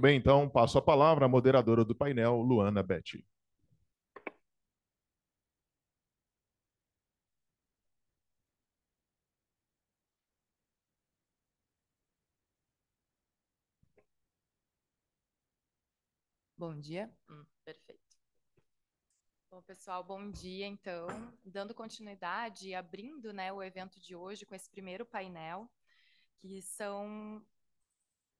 bem, então passo a palavra à moderadora do painel, Luana Betti. Bom dia. Perfeito. Bom, pessoal, bom dia. Então, dando continuidade e abrindo, né, o evento de hoje com esse primeiro painel,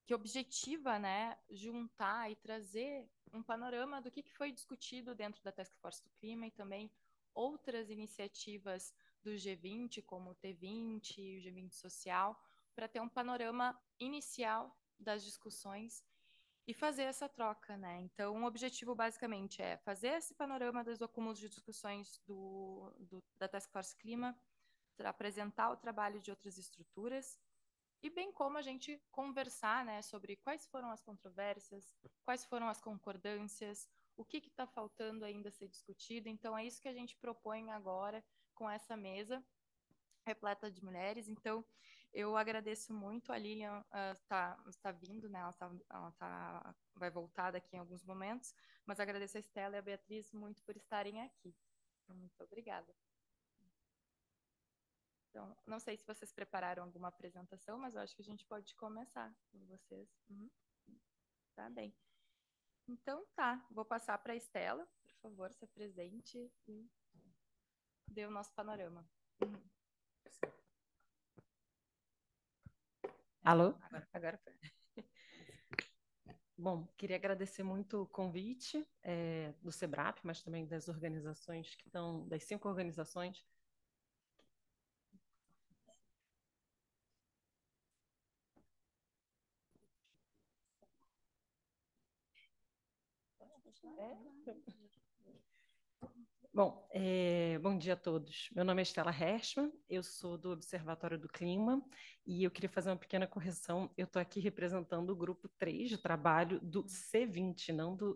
que objetiva, né, juntar e trazer um panorama do que foi discutido dentro da Task Force do Clima e também outras iniciativas do G20, como o T20 e o G20 Social, para ter um panorama inicial das discussões e fazer essa troca, né? Então, o objetivo basicamente é fazer esse panorama dos acúmulos de discussões da Task Force Clima, apresentar o trabalho de outras estruturas e bem como a gente conversar, né, sobre quais foram as controvérsias, quais foram as concordâncias, o que está faltando ainda ser discutido. Então, é isso que a gente propõe agora com essa mesa repleta de mulheres. Então, eu agradeço muito. A Lilian está vindo, né? Vai voltar daqui em alguns momentos, mas agradeço a Estela e a Beatriz muito por estarem aqui. Muito obrigada. Então, não sei se vocês prepararam alguma apresentação, mas eu acho que a gente pode começar com vocês. Tá bem. Então, tá. Vou passar para a Estela. Por favor, se apresente e dê o nosso panorama. Alô? Agora foi. Bom, queria agradecer muito o convite do SEBRAP, mas também das organizações que estão, das 5 organizações. Bom, bom dia a todos. Meu nome é Estela Hershman, eu sou do Observatório do Clima e eu queria fazer uma pequena correção. Eu estou aqui representando o grupo 3 de trabalho do C20, não do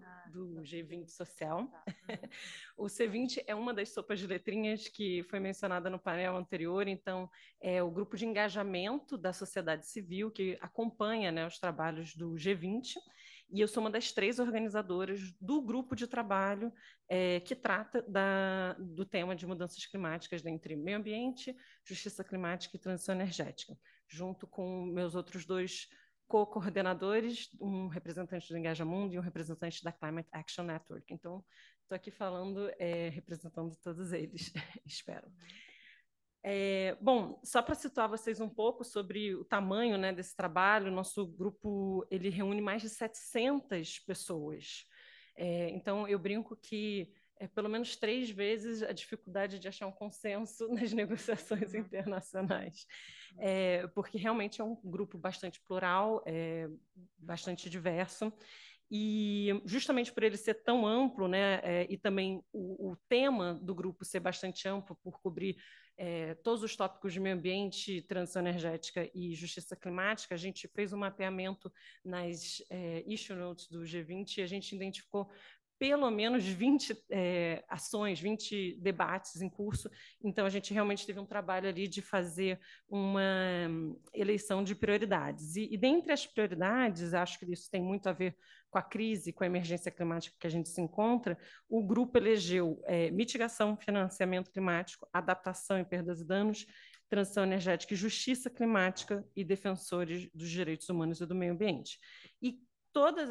G20 Social. O C20 é uma das sopas de letrinhas que foi mencionada no painel anterior, então é o grupo de engajamento da sociedade civil que acompanha, né, os trabalhos do G20. E eu sou uma das 3 organizadoras do grupo de trabalho que trata do tema de mudanças climáticas entre meio ambiente, justiça climática e transição energética, junto com meus outros 2 co-coordenadores, um representante do Engajamundo e um representante da Climate Action Network. Então, estou aqui falando, representando todos eles, espero. Bom, só para situar vocês um pouco sobre o tamanho, né, desse trabalho, nosso grupo ele reúne mais de 700 pessoas. Então, eu brinco que pelo menos 3 vezes a dificuldade de achar um consenso nas negociações internacionais, porque realmente é um grupo bastante plural, bastante diverso, e justamente por ele ser tão amplo, né, e também o tema do grupo ser bastante amplo, por cobrir todos os tópicos de meio ambiente, transição energética e justiça climática, a gente fez um mapeamento nas issue notes do G20 e a gente identificou pelo menos 20 ações, 20 debates em curso. Então, a gente realmente teve um trabalho ali de fazer uma eleição de prioridades. E dentre as prioridades, acho que isso tem muito a ver com a crise, com a emergência climática que a gente se encontra, o grupo elegeu mitigação, financiamento climático, adaptação e perdas e danos, transição energética e justiça climática e defensores dos direitos humanos e do meio ambiente. E todas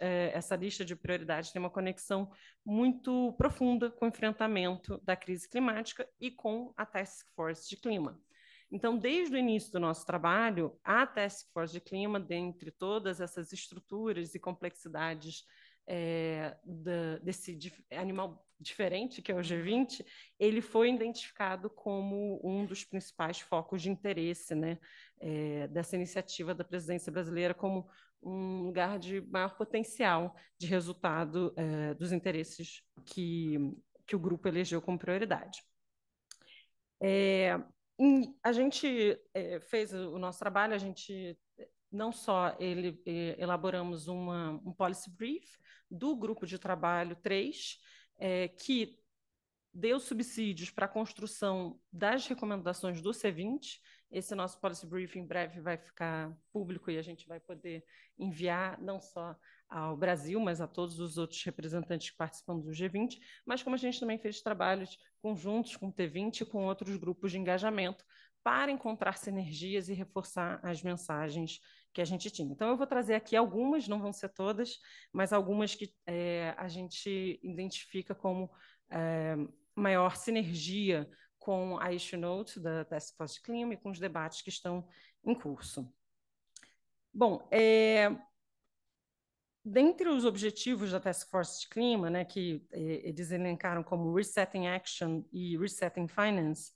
essa lista de prioridades tem uma conexão muito profunda com o enfrentamento da crise climática e com a Task Force de Clima. Então, desde o início do nosso trabalho, a Task Force de Clima, dentre todas essas estruturas e complexidades desse animal diferente, que é o G20, ele foi identificado como um dos principais focos de interesse, né, dessa iniciativa da presidência brasileira, como um lugar de maior potencial de resultado dos interesses que o grupo elegeu como prioridade. A gente fez o nosso trabalho, a gente não só elaboramos um policy brief do grupo de trabalho 3, que deu subsídios para a construção das recomendações do C20. Esse nosso policy briefing em breve vai ficar público e a gente vai poder enviar não só ao Brasil, mas a todos os outros representantes que participam do G20, mas como a gente também fez trabalhos conjuntos com o T20 e com outros grupos de engajamento para encontrar sinergias e reforçar as mensagens que a gente tinha. Então, eu vou trazer aqui algumas, não vão ser todas, mas algumas que a gente identifica como maior sinergia com a issue note da Task Force de Clima e com os debates que estão em curso. Bom, dentre os objetivos da Task Force de Clima, né, que eles elencaram como Resetting Action e Resetting Finance,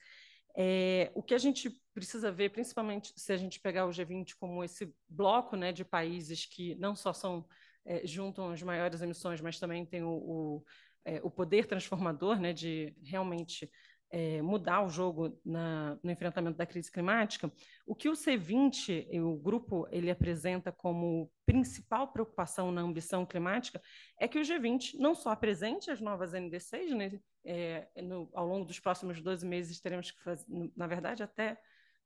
o que a gente precisa ver, principalmente se a gente pegar o G20 como esse bloco, né, de países que não só juntam as maiores emissões, mas também tem o poder transformador, né, de realmente mudar o jogo no enfrentamento da crise climática. O que o C20, o grupo, ele apresenta como principal preocupação na ambição climática é que o G20 não só apresente as novas NDCs, né, ao longo dos próximos 12 meses teremos que fazer, na verdade, até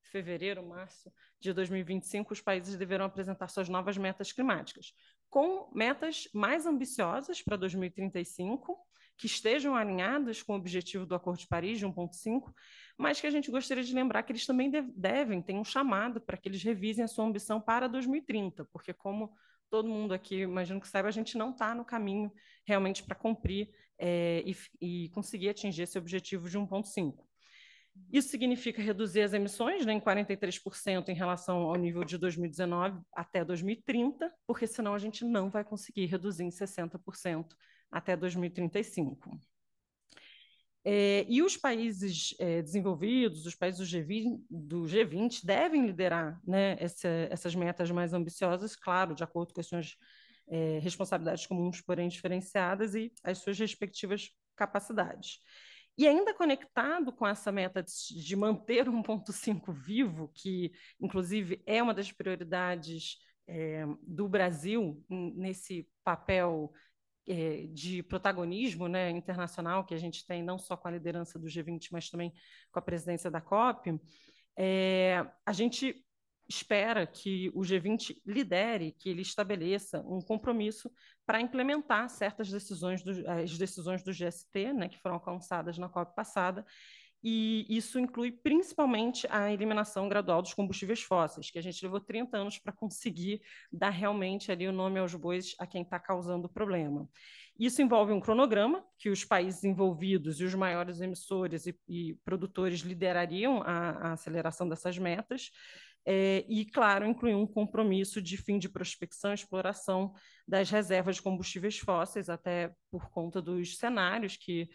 fevereiro, março de 2025, os países deverão apresentar suas novas metas climáticas, com metas mais ambiciosas para 2035, que estejam alinhadas com o objetivo do Acordo de Paris de 1,5, mas que a gente gostaria de lembrar que eles também ter um chamado para que eles revisem a sua ambição para 2030, porque como todo mundo aqui, imagino que saiba, a gente não está no caminho realmente para cumprir e conseguir atingir esse objetivo de 1,5. Isso significa reduzir as emissões, né, em 43% em relação ao nível de 2019 até 2030, porque senão a gente não vai conseguir reduzir em 60% até 2035. E os países desenvolvidos, os países do G20 devem liderar, né, essas metas mais ambiciosas, claro, de acordo com as suas responsabilidades comuns, porém diferenciadas, e as suas respectivas capacidades. E ainda conectado com essa meta de manter 1,5 vivo, que inclusive é uma das prioridades do Brasil nesse papel de protagonismo, né, internacional que a gente tem, não só com a liderança do G20, mas também com a presidência da COP, a gente espera que o G20 lidere, que ele estabeleça um compromisso para implementar certas decisões, as decisões do GST, né, que foram alcançadas na COP passada, e isso inclui principalmente a eliminação gradual dos combustíveis fósseis, que a gente levou 30 anos para conseguir dar realmente ali o nome aos bois a quem está causando o problema. Isso envolve um cronograma que os países envolvidos e os maiores emissores e produtores liderariam a aceleração dessas metas, e, claro, incluir um compromisso de fim de prospecção e exploração das reservas de combustíveis fósseis, até por conta dos cenários que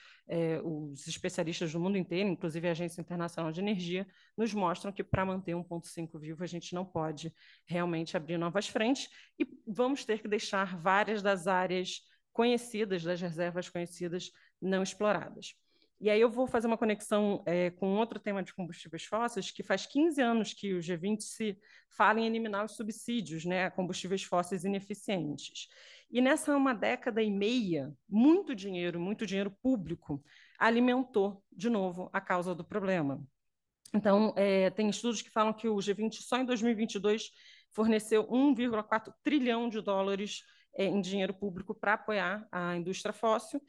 os especialistas do mundo inteiro, inclusive a Agência Internacional de Energia, nos mostram que para manter 1,5 vivo a gente não pode realmente abrir novas frentes e vamos ter que deixar várias das áreas conhecidas, das reservas conhecidas, não exploradas. E aí eu vou fazer uma conexão com outro tema de combustíveis fósseis, que faz 15 anos que o G20 se fala em eliminar os subsídios, né, a combustíveis fósseis ineficientes. E nessa uma década e meia, muito dinheiro público alimentou, de novo, a causa do problema. Então, tem estudos que falam que o G20 só em 2022 forneceu 1,4 trilhão de dólares em dinheiro público para apoiar a indústria fóssil,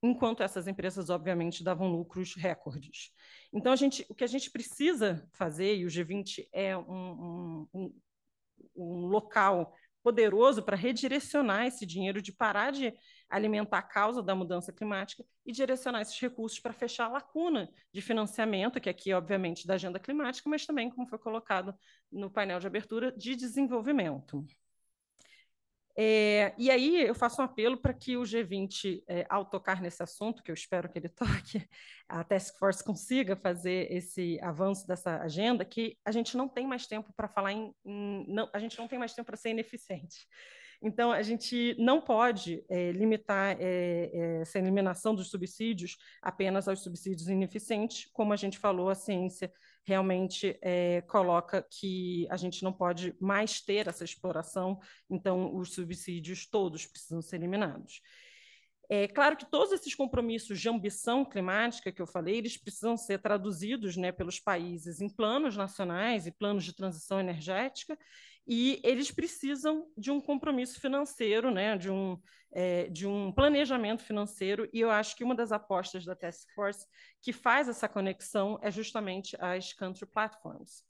enquanto essas empresas, obviamente, davam lucros recordes. Então, o que a gente precisa fazer, e o G20 é um local poderoso para redirecionar esse dinheiro, de parar de alimentar a causa da mudança climática e direcionar esses recursos para fechar a lacuna de financiamento, que aqui, obviamente, da agenda climática, mas também, como foi colocado no painel de abertura, de desenvolvimento. E aí eu faço um apelo para que o G20, ao tocar nesse assunto, que eu espero que ele toque, a Task Force consiga fazer esse avanço dessa agenda, que a gente não tem mais tempo para falar a gente não tem mais tempo para ser ineficiente. Então, a gente não pode limitar essa eliminação dos subsídios apenas aos subsídios ineficientes. Como a gente falou, a ciência realmente coloca que a gente não pode mais ter essa exploração, então os subsídios todos precisam ser eliminados. É claro que todos esses compromissos de ambição climática que eu falei, eles precisam ser traduzidos, né, pelos países em planos nacionais e planos de transição energética, e eles precisam de um compromisso financeiro, né, de um planejamento financeiro, e eu acho que uma das apostas da Task Force que faz essa conexão é justamente as country platforms.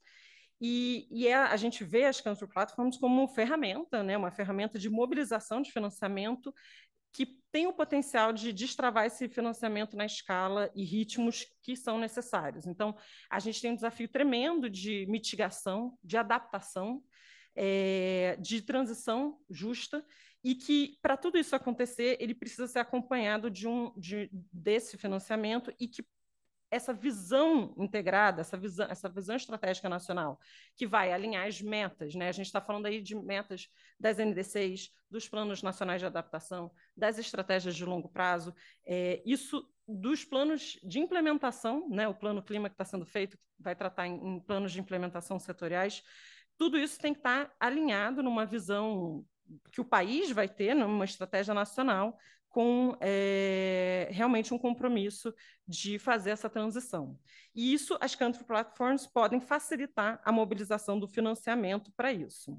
A gente vê as country platforms como ferramenta, né, uma ferramenta de mobilização de financiamento que tem o potencial de destravar esse financiamento na escala e ritmos que são necessários. Então, a gente tem um desafio tremendo de mitigação, de adaptação, de transição justa, e que, para tudo isso acontecer, ele precisa ser acompanhado desse financiamento e que essa visão integrada, essa visão estratégica nacional, que vai alinhar as metas, né? A gente está falando aí de metas das NDCs, dos planos nacionais de adaptação, das estratégias de longo prazo, isso dos planos de implementação, né? O plano clima que está sendo feito, vai tratar em planos de implementação setoriais, tudo isso tem que estar alinhado numa visão que o país vai ter, numa estratégia nacional, com realmente um compromisso de fazer essa transição. E isso, as country platforms podem facilitar a mobilização do financiamento para isso.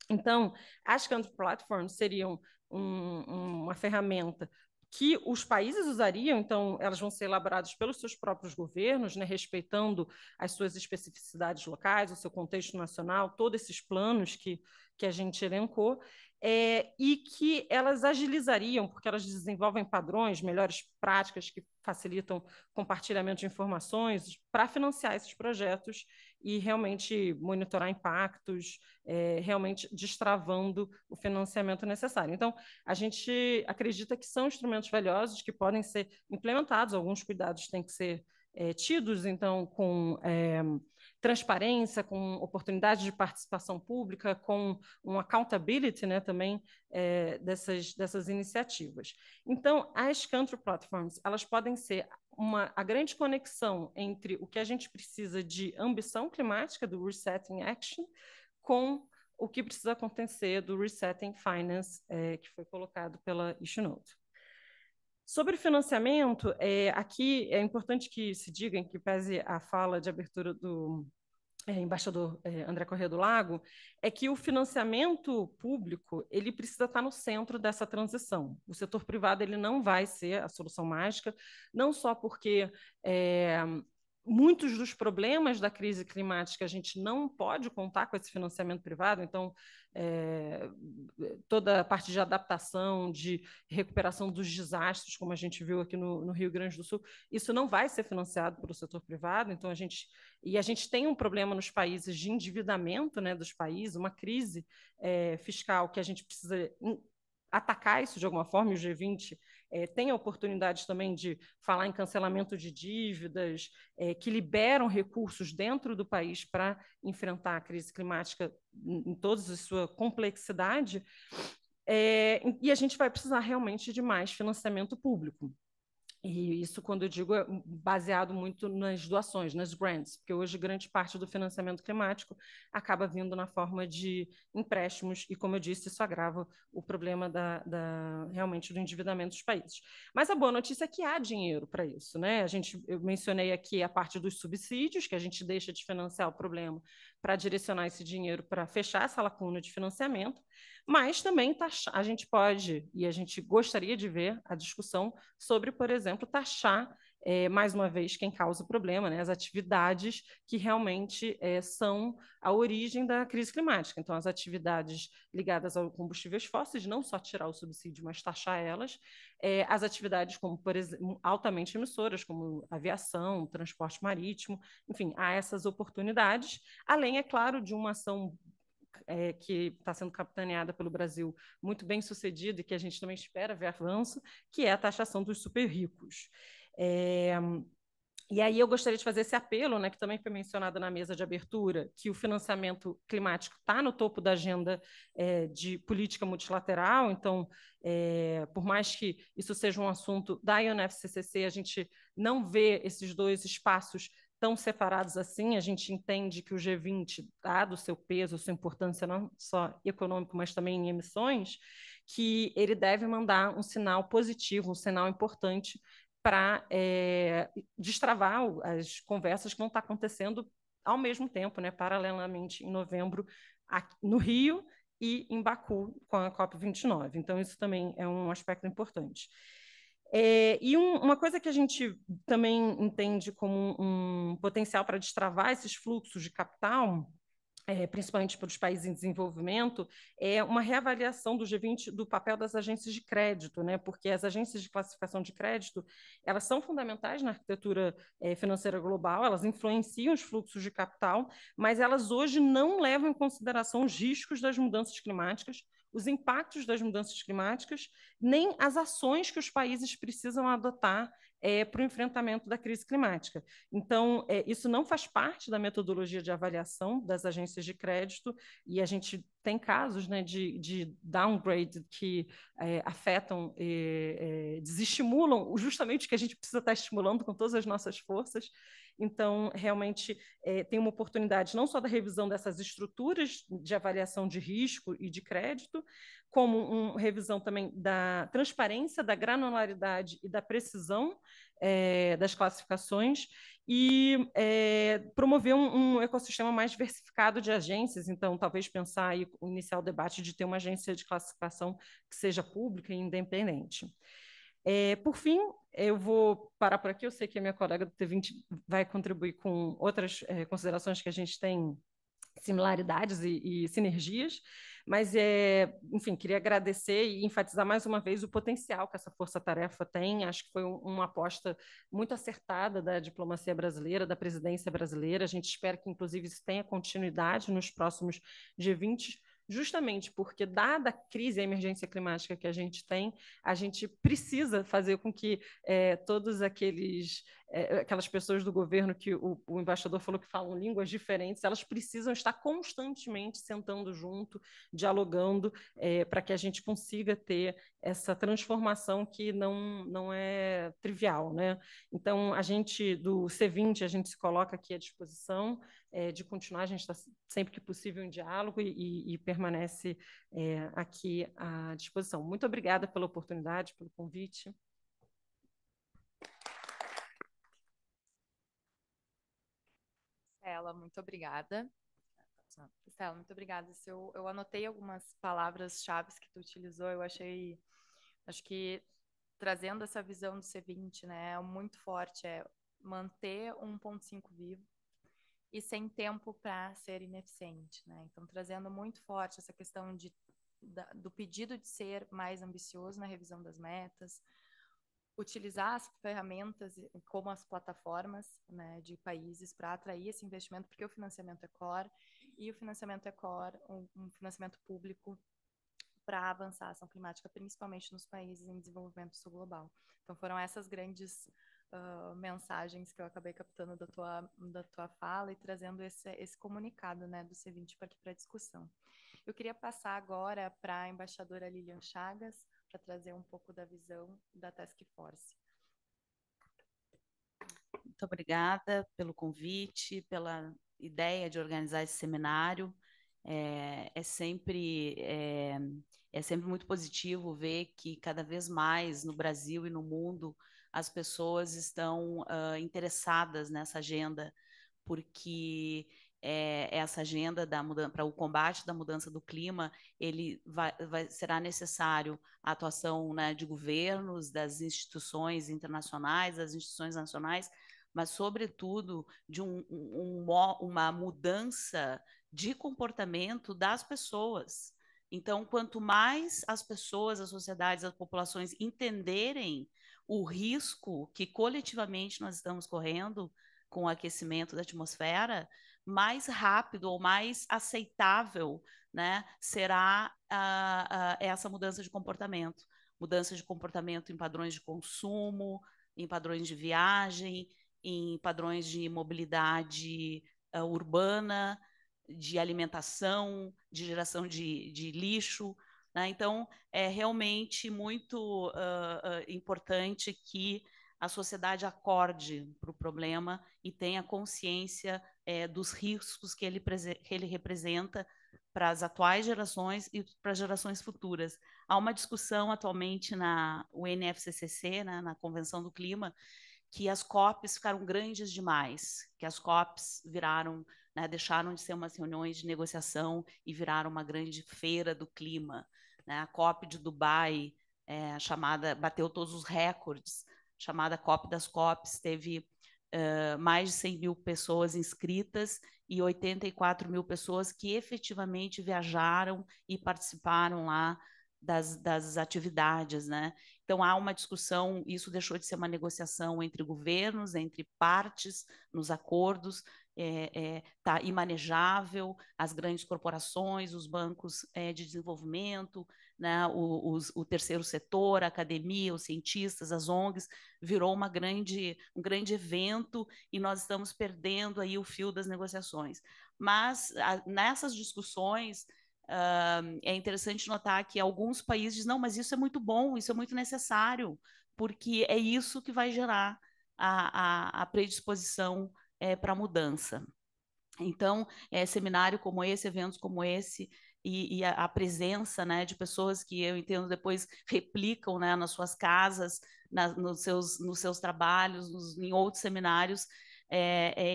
Então, as country platforms seriam uma ferramenta que os países usariam, então elas vão ser elaboradas pelos seus próprios governos, né, respeitando as suas especificidades locais, o seu contexto nacional, todos esses planos que a gente elencou, e que elas agilizariam, porque elas desenvolvem padrões, melhores práticas que facilitam compartilhamento de informações para financiar esses projetos e realmente monitorar impactos, realmente destravando o financiamento necessário. Então, a gente acredita que são instrumentos valiosos que podem ser implementados, alguns cuidados têm que ser tidos, então, com transparência, com oportunidade de participação pública, com um accountability, né, também dessas iniciativas. Então, as country platforms, elas podem ser a grande conexão entre o que a gente precisa de ambição climática, do Resetting Action, com o que precisa acontecer do Resetting Finance, que foi colocado pela Issue Note. Sobre financiamento, aqui é importante que se diga, em que pese a fala de abertura do embaixador André Corrêa do Lago, é que o financiamento público ele precisa estar no centro dessa transição. O setor privado ele não vai ser a solução mágica, não só porque muitos dos problemas da crise climática a gente não pode contar com esse financiamento privado, então toda a parte de adaptação, de recuperação dos desastres, como a gente viu aqui no Rio Grande do Sul, isso não vai ser financiado pelo setor privado, então a gente tem um problema nos países de endividamento, né, dos países, uma crise fiscal que a gente precisa atacar isso de alguma forma, e o G20 tem a oportunidade também de falar em cancelamento de dívidas, que liberam recursos dentro do país para enfrentar a crise climática em toda a sua complexidade, e a gente vai precisar realmente de mais financiamento público. E isso, quando eu digo, é baseado muito nas doações, nas grants, porque hoje grande parte do financiamento climático acaba vindo na forma de empréstimos, e, como eu disse, isso agrava o problema realmente do endividamento dos países. Mas a boa notícia é que há dinheiro para isso, né? Eu mencionei aqui a parte dos subsídios, que a gente deixa de financiar o problema para direcionar esse dinheiro para fechar essa lacuna de financiamento, mas também a gente pode, e a gente gostaria de ver a discussão sobre, por exemplo, taxar, mais uma vez, quem causa o problema, né? As atividades que realmente são a origem da crise climática. Então, as atividades ligadas aos combustíveis fósseis, não só tirar o subsídio, mas taxar elas. As atividades como, por exemplo, altamente emissoras, como aviação, transporte marítimo, enfim, há essas oportunidades, além, é claro, de uma ação que está sendo capitaneada pelo Brasil, muito bem sucedida, e que a gente também espera ver avanço, que é a taxação dos super ricos. E aí eu gostaria de fazer esse apelo, né, que também foi mencionado na mesa de abertura, que o financiamento climático está no topo da agenda de política multilateral. Então, por mais que isso seja um assunto da UNFCCC, a gente não vê esses dois espaços tão separados assim. A gente entende que o G20, dado o seu peso, sua importância não só econômica, mas também em emissões, que ele deve mandar um sinal positivo, um sinal importante para destravar as conversas que vão estar acontecendo ao mesmo tempo, né, paralelamente, em novembro, aqui no Rio e em Baku, com a COP29. Então, isso também é um aspecto importante. Uma coisa que a gente também entende como um potencial para destravar esses fluxos de capital, principalmente para os países em desenvolvimento, é uma reavaliação do G20 do papel das agências de crédito, né? Porque as agências de classificação de crédito, elas são fundamentais na arquitetura financeira global, elas influenciam os fluxos de capital, mas elas hoje não levam em consideração os riscos das mudanças climáticas, os impactos das mudanças climáticas, nem as ações que os países precisam adotar para o enfrentamento da crise climática. Então, isso não faz parte da metodologia de avaliação das agências de crédito, e a gente tem casos, né, de downgrade que afetam, desestimulam justamente o que a gente precisa estar estimulando com todas as nossas forças. Então, realmente, tem uma oportunidade não só da revisão dessas estruturas de avaliação de risco e de crédito, como uma revisão também da transparência, da granularidade e da precisão das classificações, e promover um ecossistema mais diversificado de agências. Então, talvez pensar aí, iniciar o debate de ter uma agência de classificação que seja pública e independente. Por fim, eu vou parar por aqui. Eu sei que a minha colega do T20 vai contribuir com outras considerações que a gente tem similaridades e sinergias, mas, enfim, queria agradecer e enfatizar mais uma vez o potencial que essa força-tarefa tem. Acho que foi uma aposta muito acertada da diplomacia brasileira, da presidência brasileira. A gente espera que, inclusive, isso tenha continuidade nos próximos G20, justamente porque, dada a crise e a emergência climática que a gente tem, a gente precisa fazer com que todos aquelas pessoas do governo que o embaixador falou que falam línguas diferentes, elas precisam estar constantemente sentando junto, dialogando, para que a gente consiga ter essa transformação que não é trivial, né? Então, a gente, do C20, a gente se coloca aqui à disposição de continuar, a gente está sempre que possível em diálogo e permanece aqui à disposição. Muito obrigada pela oportunidade, pelo convite. Estela, muito obrigada. Estela, muito obrigada. Eu anotei algumas palavras-chave que tu utilizou, acho que trazendo essa visão do C20, né, é muito forte, manter 1.5 vivo e sem tempo para ser ineficiente, né? Então, trazendo muito forte essa questão do pedido de ser mais ambicioso na revisão das metas, utilizar as ferramentas como as plataformas, né, de países para atrair esse investimento, porque o financiamento é core, e o financiamento é core, um financiamento público para avançar a ação climática, principalmente nos países em desenvolvimento sul global. Então, foram essas grandes mensagens que eu acabei captando da tua fala e trazendo esse comunicado, né, do C20 para a discussão. Eu queria passar agora para a embaixadora Lilian Chagas, para trazer um pouco da visão da Task Force. Muito obrigada pelo convite, pela ideia de organizar esse seminário. É sempre muito positivo ver que cada vez mais no Brasil e no mundo as pessoas estão interessadas nessa agenda, porque essa agenda para o combate da mudança do clima, será necessário a atuação, né, de governos, das instituições internacionais, das instituições nacionais, mas, sobretudo, de uma mudança de comportamento das pessoas. Então, quanto mais as pessoas, as sociedades, as populações entenderem o risco que coletivamente nós estamos correndo com o aquecimento da atmosfera, mais rápido ou mais aceitável, né, será essa mudança de comportamento. Mudança de comportamento em padrões de consumo, em padrões de viagem, em padrões de mobilidade urbana, de alimentação, de geração de lixo, né? Então, é realmente muito importante que a sociedade acorde para o problema e tenha consciência dos riscos que ele representa para as atuais gerações e para as gerações futuras. Há uma discussão atualmente na UNFCCC, né, na Convenção do Clima, que as COPs ficaram grandes demais, que as COPs viraram, né, deixaram de ser umas reuniões de negociação e viraram uma grande feira do clima. Né? A COP de Dubai, bateu todos os recordes, chamada COP das COPs, teve mais de 100 mil pessoas inscritas e 84 mil pessoas que efetivamente viajaram e participaram lá das atividades, né? Então, há uma discussão, isso deixou de ser uma negociação entre governos, entre partes nos acordos, está imanejável, as grandes corporações, os bancos de desenvolvimento, né, o terceiro setor, a academia, os cientistas, as ONGs, virou um grande evento e nós estamos perdendo aí o fio das negociações. Mas nessas discussões, é interessante notar que alguns países dizem, não, mas isso é muito bom, isso é muito necessário, porque é isso que vai gerar a predisposição para a mudança. Então, seminário como esse, eventos como esse, e a presença, né, de pessoas que eu entendo depois replicam, né, nas suas casas, nos seus trabalhos, em outros seminários,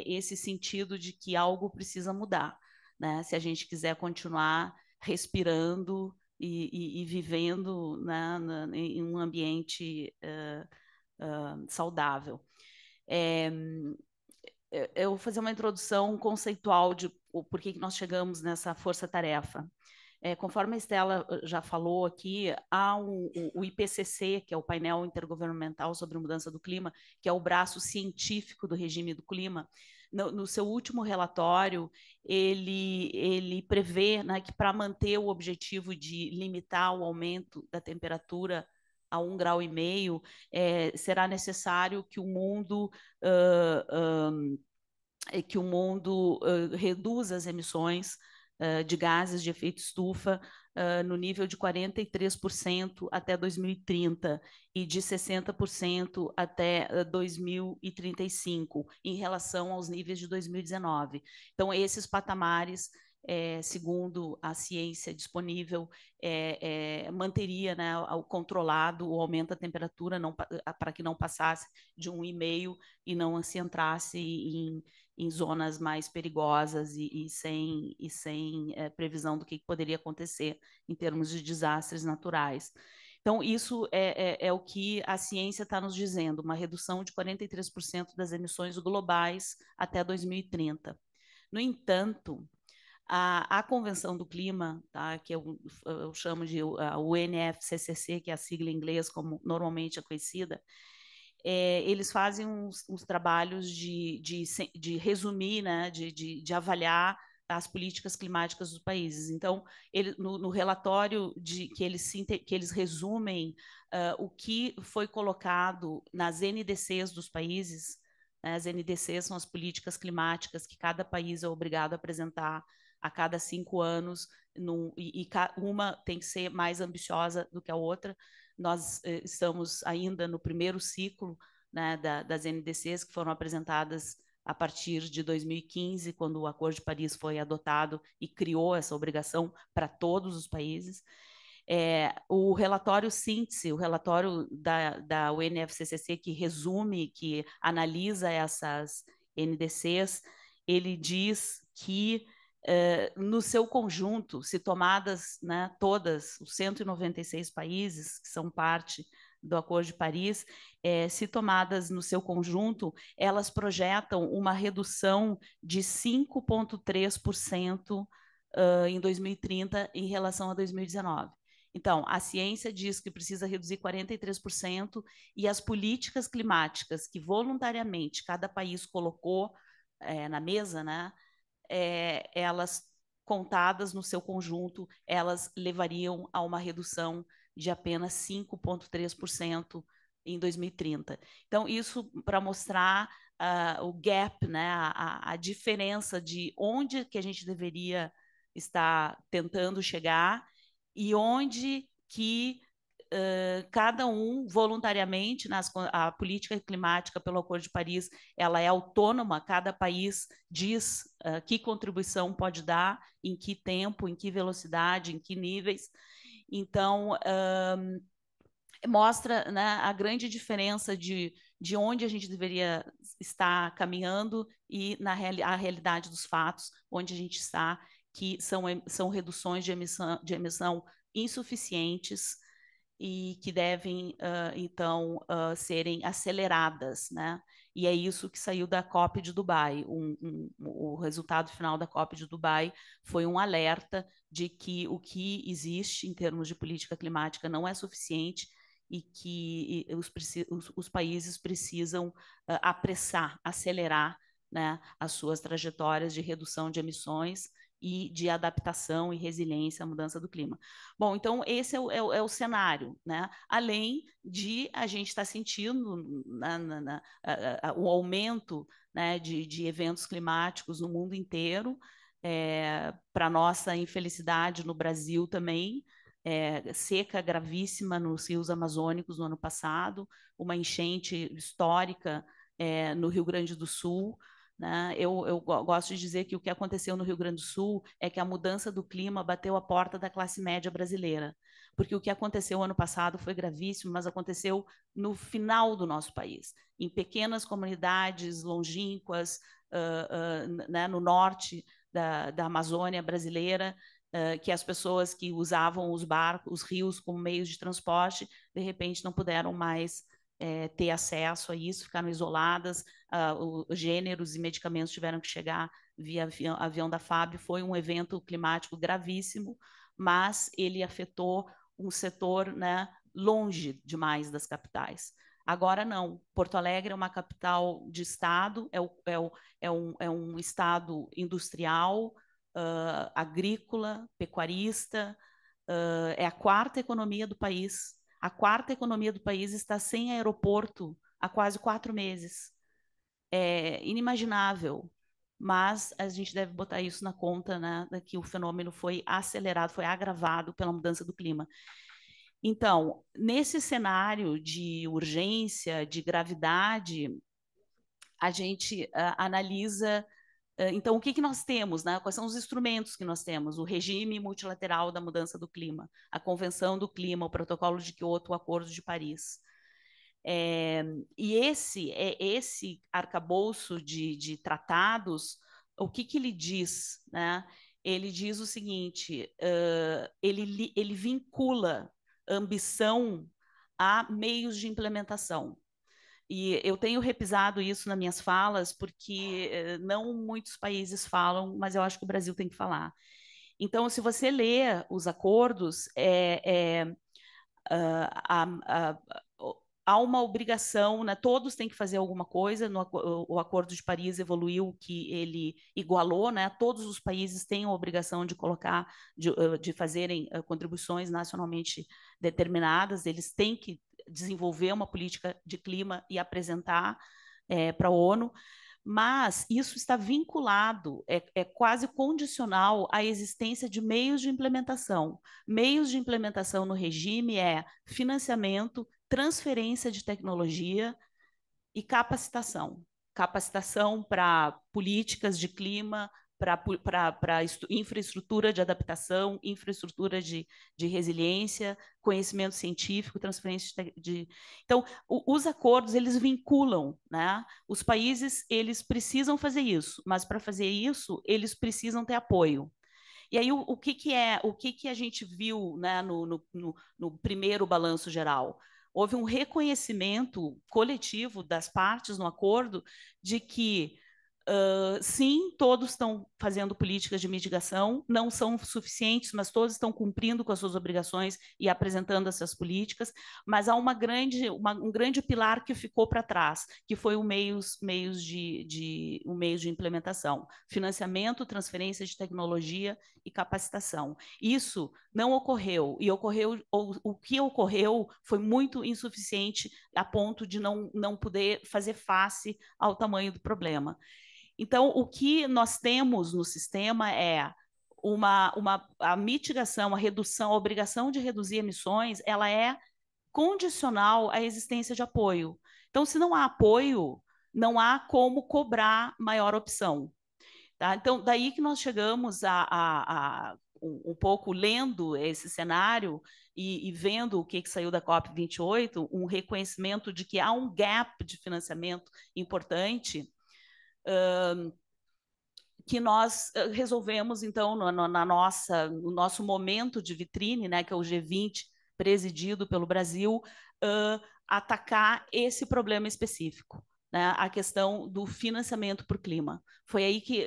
esse sentido de que algo precisa mudar, né, se a gente quiser continuar respirando e vivendo, né, em um ambiente saudável. Eu vou fazer uma introdução conceitual de por que nós chegamos nessa força-tarefa. Conforme a Estela já falou aqui, há o IPCC, que é o Painel Intergovernamental sobre a Mudança do Clima, que é o braço científico do regime do clima. No seu último relatório, ele prevê, né, que para manter o objetivo de limitar o aumento da temperatura a 1,5 graus, será necessário que o mundo reduza as emissões de gases de efeito estufa no nível de 43% até 2030 e de 60% até 2035, em relação aos níveis de 2019. Então, esses patamares, segundo a ciência disponível, manteria, né, controlado o aumento da temperatura para que não passasse de 1,5 e não se entrasse em zonas mais perigosas e sem previsão do que poderia acontecer em termos de desastres naturais. Então, isso é o que a ciência está nos dizendo, uma redução de 43% das emissões globais até 2030. No entanto, a Convenção do Clima, tá, que eu chamo de UNFCCC, que é a sigla em inglês, como normalmente é conhecida, eles fazem uns trabalhos de resumir, né, de avaliar as políticas climáticas dos países. Então, no relatório que eles resumem o que foi colocado nas NDCs dos países, né, as NDCs são as políticas climáticas que cada país é obrigado a apresentar a cada 5 anos, e uma tem que ser mais ambiciosa do que a outra. Nós estamos ainda no primeiro ciclo, né, das NDCs, que foram apresentadas a partir de 2015, quando o Acordo de Paris foi adotado e criou essa obrigação para todos os países. O relatório síntese, o relatório da UNFCCC, que resume, que analisa essas NDCs, ele diz que no seu conjunto, se tomadas, né, todas os 196 países que são parte do Acordo de Paris, se tomadas no seu conjunto, elas projetam uma redução de 5,3% em 2030 em relação a 2019. Então, a ciência diz que precisa reduzir 43% e as políticas climáticas que voluntariamente cada país colocou na mesa, né, elas contadas no seu conjunto, elas levariam a uma redução de apenas 5,3% em 2030. Então, isso para mostrar o gap, né, a diferença de onde que a gente deveria estar tentando chegar e onde que cada um voluntariamente, a política climática pelo Acordo de Paris, ela é autônoma, cada país diz que contribuição pode dar, em que tempo, em que velocidade, em que níveis, Então, mostra, né, a grande diferença de onde a gente deveria estar caminhando e a realidade dos fatos, onde a gente está, que são reduções de emissão insuficientes e que devem, então, serem aceleradas, né? E é isso que saiu da COP de Dubai. O resultado final da COP de Dubai foi um alerta de que o que existe em termos de política climática não é suficiente e que os países precisam apressar, acelerar, né, as suas trajetórias de redução de emissões e de adaptação e resiliência à mudança do clima. Bom, então esse é o cenário, né? Além de a gente estar sentindo o aumento, né, de eventos climáticos no mundo inteiro, para nossa infelicidade no Brasil também, seca gravíssima nos rios amazônicos no ano passado, uma enchente histórica no Rio Grande do Sul, né? Eu gosto de dizer que o que aconteceu no Rio Grande do Sul é que a mudança do clima bateu a porta da classe média brasileira, porque o que aconteceu ano passado foi gravíssimo, mas aconteceu no final do nosso país, em pequenas comunidades longínquas, né, no norte da Amazônia brasileira, que as pessoas que usavam os barcos, os rios como meios de transporte, de repente não puderam mais ter acesso a isso, ficaram isoladas, os gêneros e medicamentos tiveram que chegar via avião da FAB. Foi um evento climático gravíssimo, mas ele afetou um setor, né, longe demais das capitais. Agora não, Porto Alegre é uma capital de estado, é um estado industrial, agrícola, pecuarista, é a quarta economia do país. A quarta economia do país está sem aeroporto há quase 4 meses. É inimaginável, mas a gente deve botar isso na conta, né, que o fenômeno foi acelerado, foi agravado pela mudança do clima. Então, nesse cenário de urgência, de gravidade, a gente analisa. Então, o que nós temos, né? Quais são os instrumentos que nós temos? O regime multilateral da mudança do clima, a Convenção do Clima, o Protocolo de Quioto, o Acordo de Paris. E esse arcabouço de tratados, o que ele diz, né? Ele diz o seguinte: ele vincula ambição a meios de implementação. E eu tenho repisado isso nas minhas falas, porque não muitos países falam, mas eu acho que o Brasil tem que falar. Então, se você lê os acordos, há uma obrigação, né? Todos têm que fazer alguma coisa. O Acordo de Paris evoluiu, que ele igualou, né? Todos os países têm a obrigação de colocar, de fazerem contribuições nacionalmente determinadas. Eles têm que desenvolver uma política de clima e apresentar para a ONU, mas isso está vinculado, é quase condicional à existência de meios de implementação. Meios de implementação no regime é financiamento, transferência de tecnologia e capacitação. Capacitação para políticas de clima, para infraestrutura de adaptação, infraestrutura de resiliência, conhecimento científico, transferência de... Então, os acordos, eles vinculam, né? Os países, eles precisam fazer isso, mas para fazer isso, eles precisam ter apoio. E aí, o que a gente viu, né, no primeiro balanço geral? Houve um reconhecimento coletivo das partes no acordo de que sim, todos estão fazendo políticas de mitigação, não são suficientes, mas todos estão cumprindo com as suas obrigações e apresentando essas políticas, mas há um grande pilar que ficou para trás, que foi o meios de implementação, financiamento, transferência de tecnologia e capacitação. Isso não ocorreu, e o que ocorreu foi muito insuficiente a ponto de não poder fazer face ao tamanho do problema. Então, o que nós temos no sistema é a mitigação, a redução, a obrigação de reduzir emissões, ela é condicional à existência de apoio. Então, se não há apoio, não há como cobrar maior opção. Tá? Então, daí que nós chegamos um pouco lendo esse cenário e vendo o que saiu da COP28, um reconhecimento de que há um gap de financiamento importante, que nós resolvemos, então, no nosso momento de vitrine, né, que é o G20, presidido pelo Brasil, atacar esse problema específico, né, a questão do financiamento por clima. Foi aí que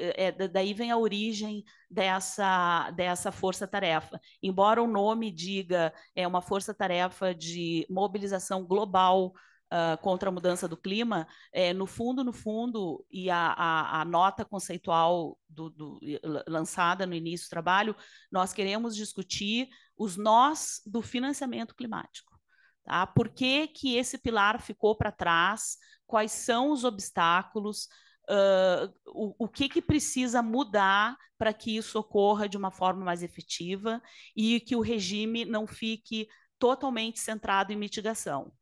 daí vem a origem dessa força-tarefa. Embora o nome diga é uma força-tarefa de mobilização global contra a mudança do clima, no fundo, e a nota conceitual lançada no início do trabalho, nós queremos discutir os nós do financiamento climático. Tá? Por que esse pilar ficou para trás? Quais são os obstáculos? O que precisa mudar para que isso ocorra de uma forma mais efetiva e que o regime não fique totalmente centrado em mitigação.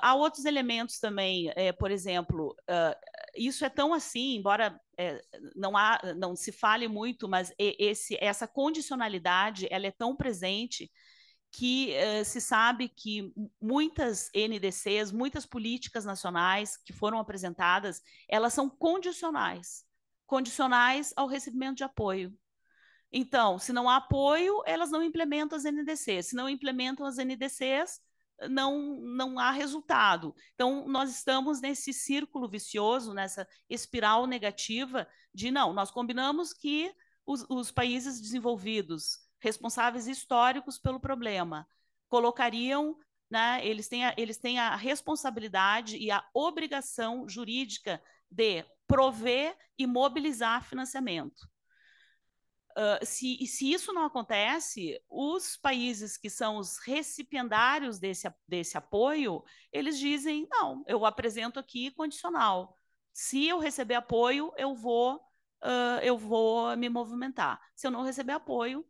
Há outros elementos também, por exemplo, isso é tão assim, embora não se fale muito, mas essa condicionalidade ela é tão presente que se sabe que muitas NDCs, muitas políticas nacionais que foram apresentadas, elas são condicionais ao recebimento de apoio. Então, se não há apoio, elas não implementam as NDCs. Se não implementam as NDCs, não há resultado. Então, nós estamos nesse círculo vicioso, nessa espiral negativa de não, nós combinamos que os países desenvolvidos, responsáveis históricos pelo problema, colocariam, né, eles têm a responsabilidade e a obrigação jurídica de prover e mobilizar financiamento. Se isso não acontece, os países que são os recipiendários desse apoio, eles dizem, não, eu apresento aqui condicional. Se eu receber apoio, eu vou me movimentar. Se eu não receber apoio,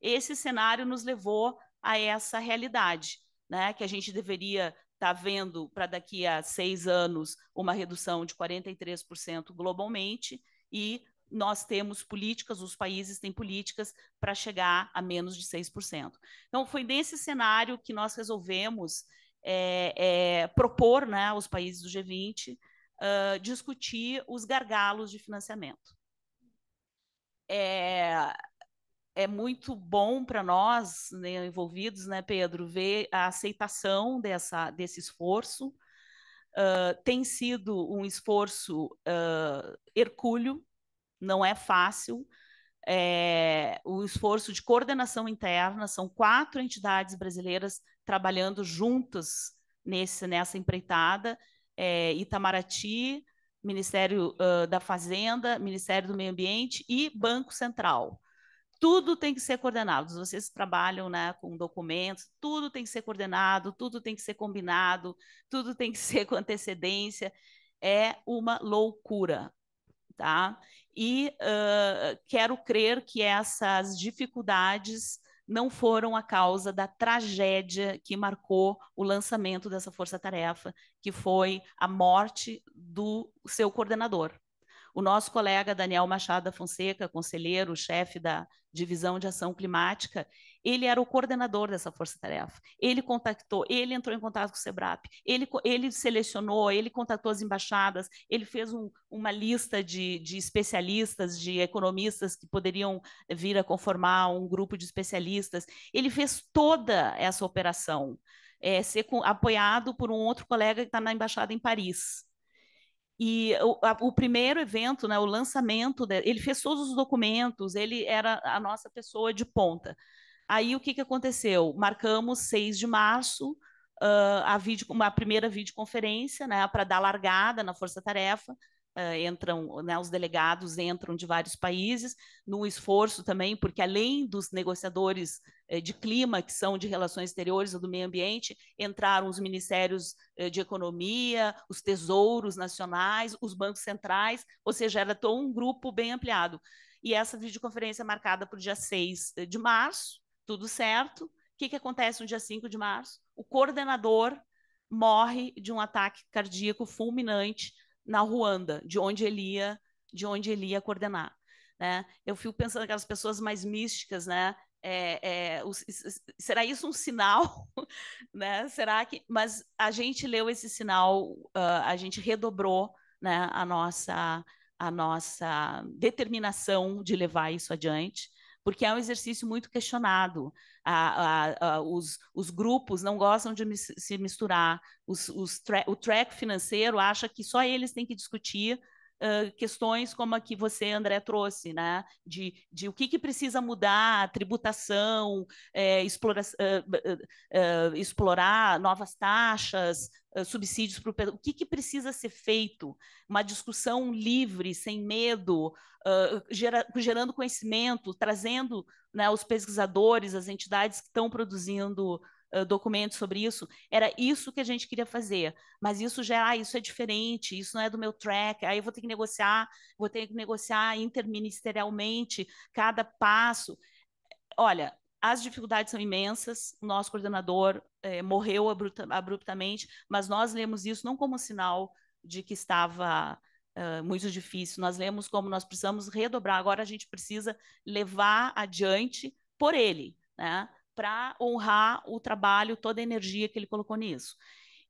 esse cenário nos levou a essa realidade, né, que a gente deveria estar vendo para daqui a 6 anos uma redução de 43% globalmente, e nós temos políticas, os países têm políticas para chegar a menos de 6%. Então, foi nesse cenário que nós resolvemos propor, né, aos países do G20 discutir os gargalos de financiamento. É muito bom para nós, né, envolvidos, né, Pedro, ver a aceitação desse esforço. Tem sido um esforço hercúleo, não é fácil. O esforço de coordenação interna, são 4 entidades brasileiras trabalhando juntas nessa empreitada, Itamaraty, Ministério da Fazenda, Ministério do Meio Ambiente e Banco Central. Tudo tem que ser coordenado. Vocês trabalham, né, com documentos, tudo tem que ser coordenado, tudo tem que ser combinado, tudo tem que ser com antecedência. É uma loucura, tá? E quero crer que essas dificuldades não foram a causa da tragédia que marcou o lançamento dessa força-tarefa, que foi a morte do seu coordenador. O nosso colega Daniel Machado da Fonseca, conselheiro, chefe da Divisão de Ação Climática, ele era o coordenador dessa força-tarefa. Ele contactou, ele entrou em contato com o SEBRAP, ele selecionou, ele contatou as embaixadas, ele fez uma lista de especialistas, de economistas que poderiam vir a conformar um grupo de especialistas. Ele fez toda essa operação, apoiado por um outro colega que está na embaixada em Paris. E o primeiro evento, né, o lançamento, ele fez todos os documentos, ele era a nossa pessoa de ponta. Aí o que aconteceu? Marcamos 6 de março, uma primeira videoconferência, né, para dar largada na força-tarefa. Entram, né, os delegados entram de vários países, no esforço também, porque além dos negociadores de clima, que são de relações exteriores ou do meio ambiente, entraram os ministérios de economia, os tesouros nacionais, os bancos centrais, ou seja, era todo um grupo bem ampliado. E essa videoconferência é marcada para o dia 6 de março, tudo certo. O que acontece no dia 5 de março? O coordenador morre de um ataque cardíaco fulminante na Ruanda, de onde ele ia coordenar. né? Eu fico pensando naquelas pessoas mais místicas, né? Será isso um sinal, né? Será que? Mas a gente leu esse sinal, a gente redobrou, né? A nossa determinação de levar isso adiante, porque é um exercício muito questionado. Os grupos não gostam de se misturar. O track financeiro acha que só eles têm que discutir questões como a que você, André, trouxe, né? De o que precisa mudar, tributação, explorar novas taxas, subsídios para o que precisa ser feito, uma discussão livre, sem medo, gerando conhecimento, trazendo, né, os pesquisadores, as entidades que estão produzindo documentos sobre isso. Era isso que a gente queria fazer, mas isso já, isso é diferente, isso não é do meu track, aí eu vou ter que negociar interministerialmente cada passo. Olha, as dificuldades são imensas, o nosso coordenador morreu abruptamente, mas nós lemos isso não como sinal de que estava muito difícil, nós lemos como nós precisamos redobrar, agora a gente precisa levar adiante por ele, né? Para honrar o trabalho, toda a energia que ele colocou nisso.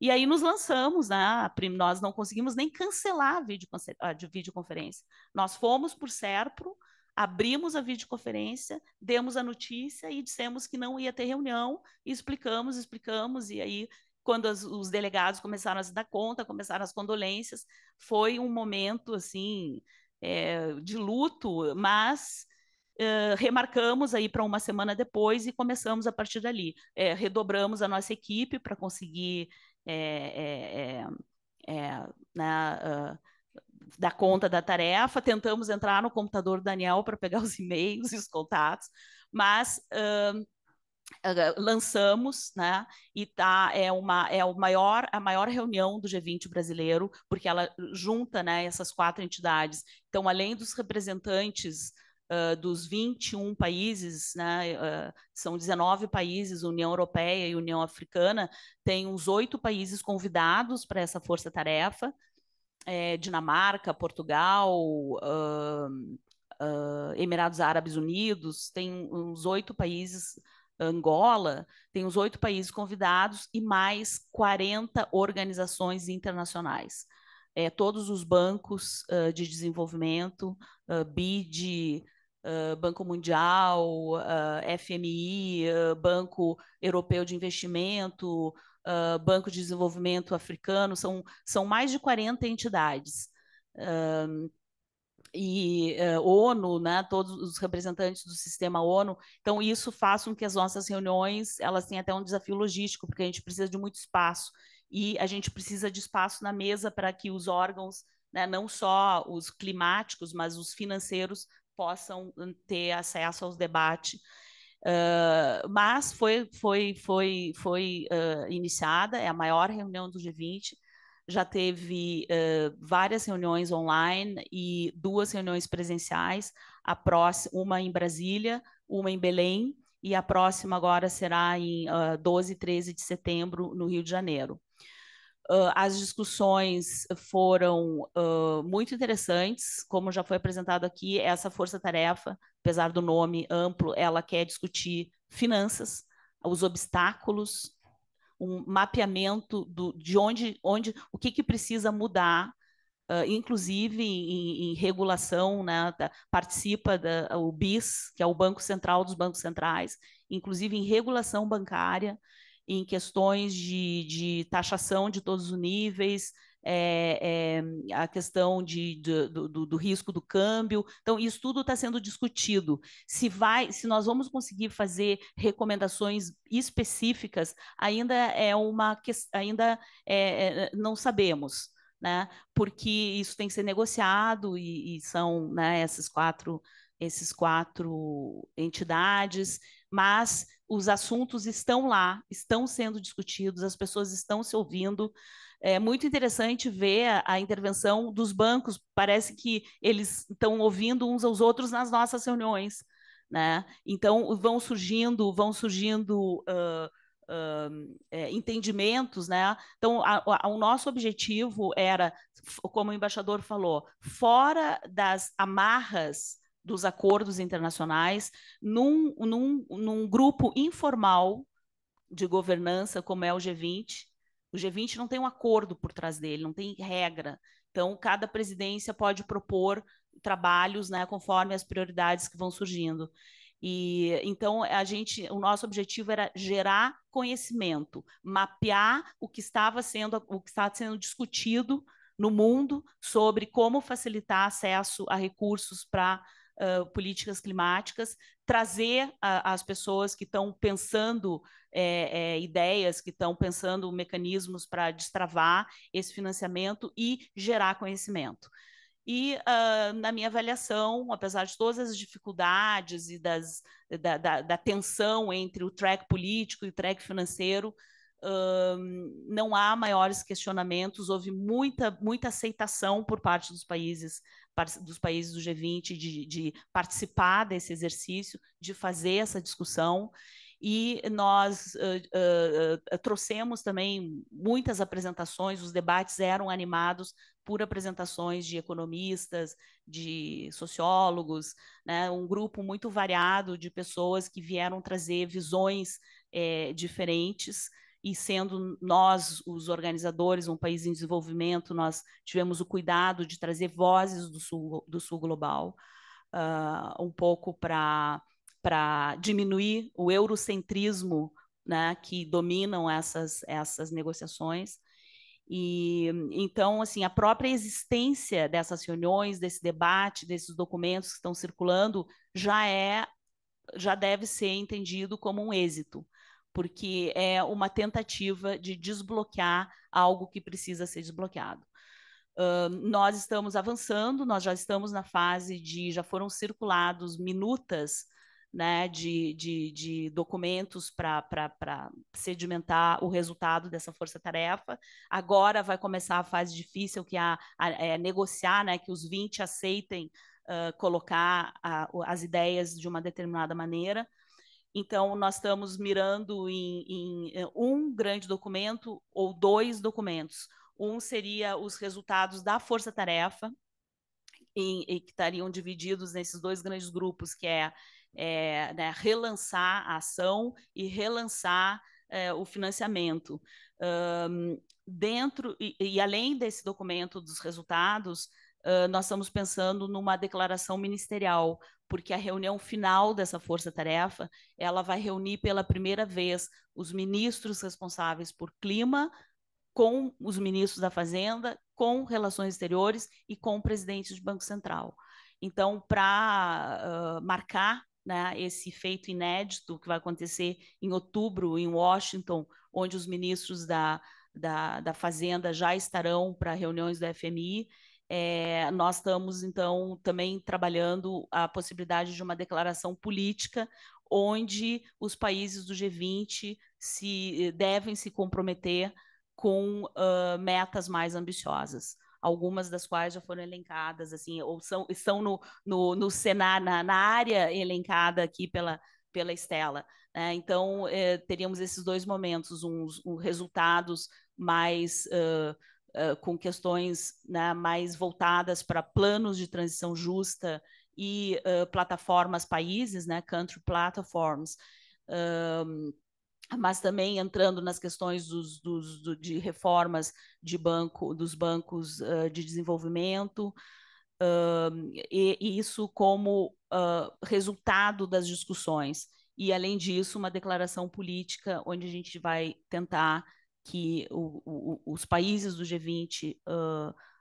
E aí nos lançamos, né? Nós não conseguimos nem cancelar a videoconferência. Nós fomos por Serpro, abrimos a videoconferência, demos a notícia e dissemos que não ia ter reunião, e explicamos, e aí, quando os delegados começaram a se dar conta, começaram as condolências, foi um momento, assim, de luto, mas remarcamos aí para uma semana depois e começamos a partir dali. Redobramos a nossa equipe para conseguir né, dar conta da tarefa, tentamos entrar no computador do Daniel para pegar os e-mails e os contatos, mas lançamos, né? E a maior reunião do G20 brasileiro, porque ela junta, né, essas 4 entidades. Então, além dos representantes dos 21 países, né, são 19 países, União Europeia e União Africana, tem uns 8 países convidados para essa força-tarefa, Dinamarca, Portugal, Emirados Árabes Unidos, tem uns 8 países, Angola, tem uns 8 países convidados e mais 40 organizações internacionais. Todos os bancos de desenvolvimento, BID, Banco Mundial, FMI, Banco Europeu de Investimento, Banco de Desenvolvimento Africano, são mais de 40 entidades. ONU, né, todos os representantes do sistema ONU. Então, isso faz com que as nossas reuniões, elas tenham até um desafio logístico, porque a gente precisa de muito espaço, e a gente precisa de espaço na mesa para que os órgãos, né, não só os climáticos, mas os financeiros, possam ter acesso aos debates. Mas foi iniciada, é a maior reunião do G20, já teve várias reuniões online e 2 reuniões presenciais, uma em Brasília, uma em Belém, e a próxima agora será em 12 e 13 de setembro, no Rio de Janeiro. As discussões foram muito interessantes, como já foi apresentado aqui, essa força-tarefa, apesar do nome amplo, ela quer discutir finanças, os obstáculos, um mapeamento de o que precisa mudar, inclusive em regulação, né, participa o BIS, que é o Banco Central dos Bancos Centrais, inclusive em regulação bancária, em questões de taxação de todos os níveis, a questão do risco do câmbio. Então, isso tudo está sendo discutido. Se nós vamos conseguir fazer recomendações específicas, ainda não sabemos, né? Porque isso tem que ser negociado e são, né, esses quatro entidades, mas os assuntos estão lá, estão sendo discutidos, as pessoas estão se ouvindo. É muito interessante ver a intervenção dos bancos, parece que eles estão ouvindo uns aos outros nas nossas reuniões, né? Então, vão surgindo entendimentos, né? Então, o nosso objetivo era, como o embaixador falou, fora das amarras dos acordos internacionais num grupo informal de governança como é o G20. O G20 não tem um acordo por trás dele, não tem regra. Então, cada presidência pode propor trabalhos, né, conforme as prioridades que vão surgindo. E então o nosso objetivo era gerar conhecimento, mapear o que está sendo discutido no mundo sobre como facilitar acesso a recursos para políticas climáticas, trazer as pessoas que estão pensando ideias, que estão pensando mecanismos para destravar esse financiamento e gerar conhecimento. E, na minha avaliação, apesar de todas as dificuldades e da tensão entre o track político e o track financeiro, não há maiores questionamentos, houve muita aceitação por parte dos países do G20 de participar desse exercício, de fazer essa discussão. E nós trouxemos também muitas apresentações, os debates eram animados por apresentações de economistas, de sociólogos, né, um grupo muito variado de pessoas que vieram trazer visões diferentes, e sendo nós, os organizadores, um país em desenvolvimento, nós tivemos o cuidado de trazer vozes do sul global, um pouco para diminuir o eurocentrismo, né, que dominam essas negociações. E então, assim, a própria existência dessas reuniões, desse debate, desses documentos que estão circulando, já deve ser entendido como um êxito, porque é uma tentativa de desbloquear algo que precisa ser desbloqueado. Nós estamos avançando, nós já estamos na fase já foram circulados minutas, né, de documentos para sedimentar o resultado dessa força-tarefa. Agora vai começar a fase difícil, que é negociar, né, que os 20 aceitem colocar as ideias de uma determinada maneira. Então, nós estamos mirando em um grande documento ou 2 documentos. Um seria os resultados da força-tarefa, que estariam divididos nesses 2 grandes grupos, que né, relançar a ação e relançar o financiamento. E além desse documento dos resultados, nós estamos pensando numa declaração ministerial, porque a reunião final dessa força-tarefa, ela vai reunir pela primeira vez os ministros responsáveis por clima, com os ministros da Fazenda, com relações exteriores e com o presidente do Banco Central. Então, para marcar, né, esse feito inédito que vai acontecer em outubro em Washington, onde os ministros da Fazenda já estarão para reuniões do FMI, nós estamos, então, também trabalhando a possibilidade de uma declaração política onde os países do G20 devem se comprometer com metas mais ambiciosas, algumas das quais já foram elencadas, assim, ou estão no cenário, na área elencada aqui pela Estela. Né? Então, teríamos esses 2 momentos, uns resultados mais com questões, né, mais voltadas para planos de transição justa e plataformas países, né, country platforms, mas também entrando nas questões de reformas dos bancos de desenvolvimento, e isso como resultado das discussões. E, além disso, uma declaração política onde a gente vai tentar que os países do G20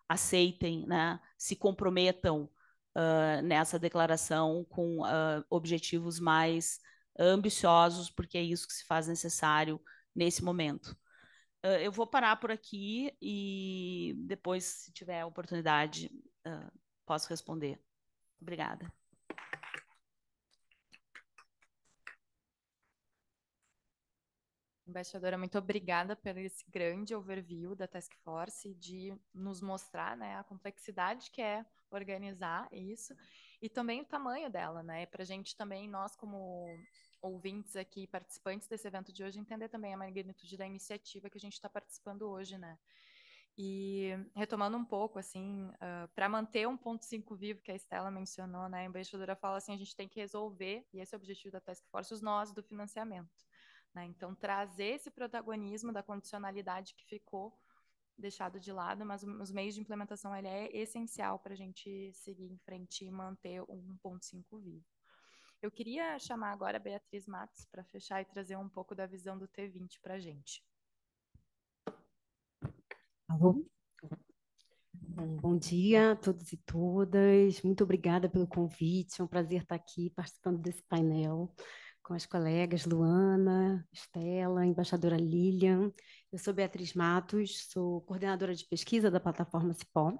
aceitem, né, se comprometam nessa declaração com objetivos mais ambiciosos, porque é isso que se faz necessário nesse momento. Eu vou parar por aqui e depois, se tiver oportunidade, posso responder. Obrigada. Embaixadora, muito obrigada por esse grande overview da Task Force, de nos mostrar, né, a complexidade que é organizar isso e também o tamanho dela, né, para a gente também, nós como ouvintes aqui, participantes desse evento de hoje, entender também a magnitude da iniciativa que a gente está participando hoje, né. E retomando um pouco, assim, para manter 1.5 vivo, que a Estela mencionou, né, a embaixadora fala assim, a gente tem que resolver, e esse é o objetivo da Task Force, os nós do financiamento. Né? Então, trazer esse protagonismo da condicionalidade que ficou deixado de lado, mas os meios de implementação ele é essencial para a gente seguir em frente e manter o 1.5 vivo. Eu queria chamar agora a Beatriz Matos para fechar e trazer um pouco da visão do T20 para a gente. Alô? Bom dia a todos e todas. Muito obrigada pelo convite. É um prazer estar aqui participando desse painel com as colegas Luana, Estela, embaixadora Lilian. Eu sou Beatriz Matos, sou coordenadora de pesquisa da plataforma Cipó.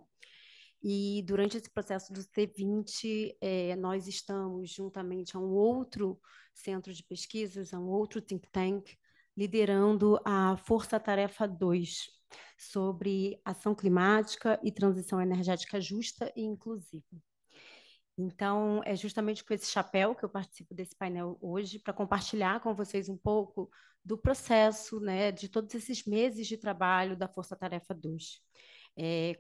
E durante esse processo do T20, nós estamos juntamente a um outro centro de pesquisas, a um outro think tank, liderando a Força Tarefa 2, sobre ação climática e transição energética justa e inclusiva. Então, é justamente com esse chapéu que eu participo desse painel hoje, para compartilhar com vocês um pouco do processo, né, de todos esses meses de trabalho da Força Tarefa 2.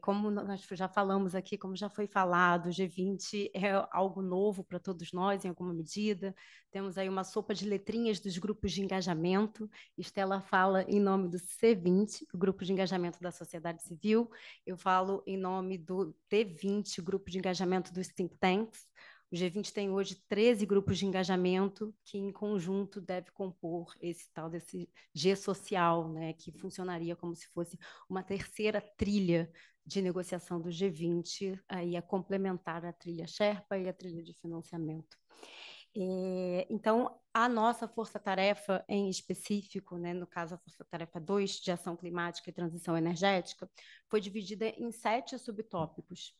Como nós já falamos aqui, como já foi falado, o G20 é algo novo para todos nós, em alguma medida. Temos aí uma sopa de letrinhas dos grupos de engajamento. Estela fala em nome do C20, o Grupo de Engajamento da Sociedade Civil. Eu falo em nome do T20, o Grupo de Engajamento dos Think Tanks. O G20 tem hoje 13 grupos de engajamento que, em conjunto, deve compor esse tal desse G social, né, que funcionaria como se fosse uma terceira trilha de negociação do G20, aí a complementar a trilha Sherpa e a trilha de financiamento. Então, a nossa força-tarefa em específico, né, no caso a força-tarefa 2, de ação climática e transição energética, foi dividida em 7 subtópicos.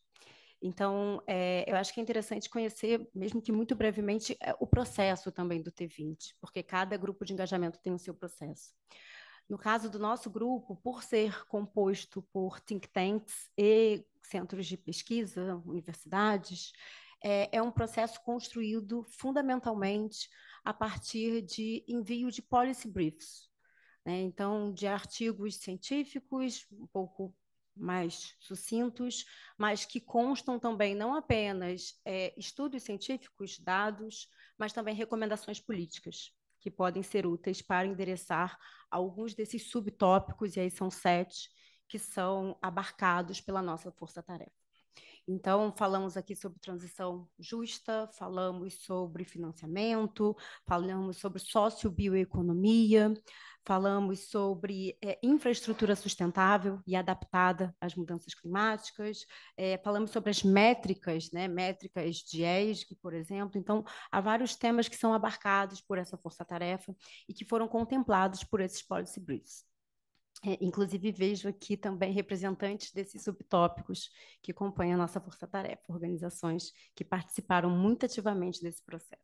Então, eu acho que é interessante conhecer, mesmo que muito brevemente, o processo também do T20, porque cada grupo de engajamento tem o seu processo. No caso do nosso grupo, por ser composto por think tanks e centros de pesquisa, universidades, é um processo construído fundamentalmente a partir de envio de policy briefs, né? Então, de artigos científicos, um pouco mais sucintos, mas que constam também não apenas estudos científicos, dados, mas também recomendações políticas, que podem ser úteis para endereçar alguns desses subtópicos, e aí são 7, que são abarcados pela nossa força-tarefa. Então, falamos aqui sobre transição justa, falamos sobre financiamento, falamos sobre sociobioeconomia, falamos sobre infraestrutura sustentável e adaptada às mudanças climáticas, falamos sobre as métricas, né, métricas de ESG, por exemplo. Então, há vários temas que são abarcados por essa força-tarefa e que foram contemplados por esses policy briefs. Inclusive, vejo aqui também representantes desses subtópicos que compõem a nossa força-tarefa, organizações que participaram muito ativamente desse processo.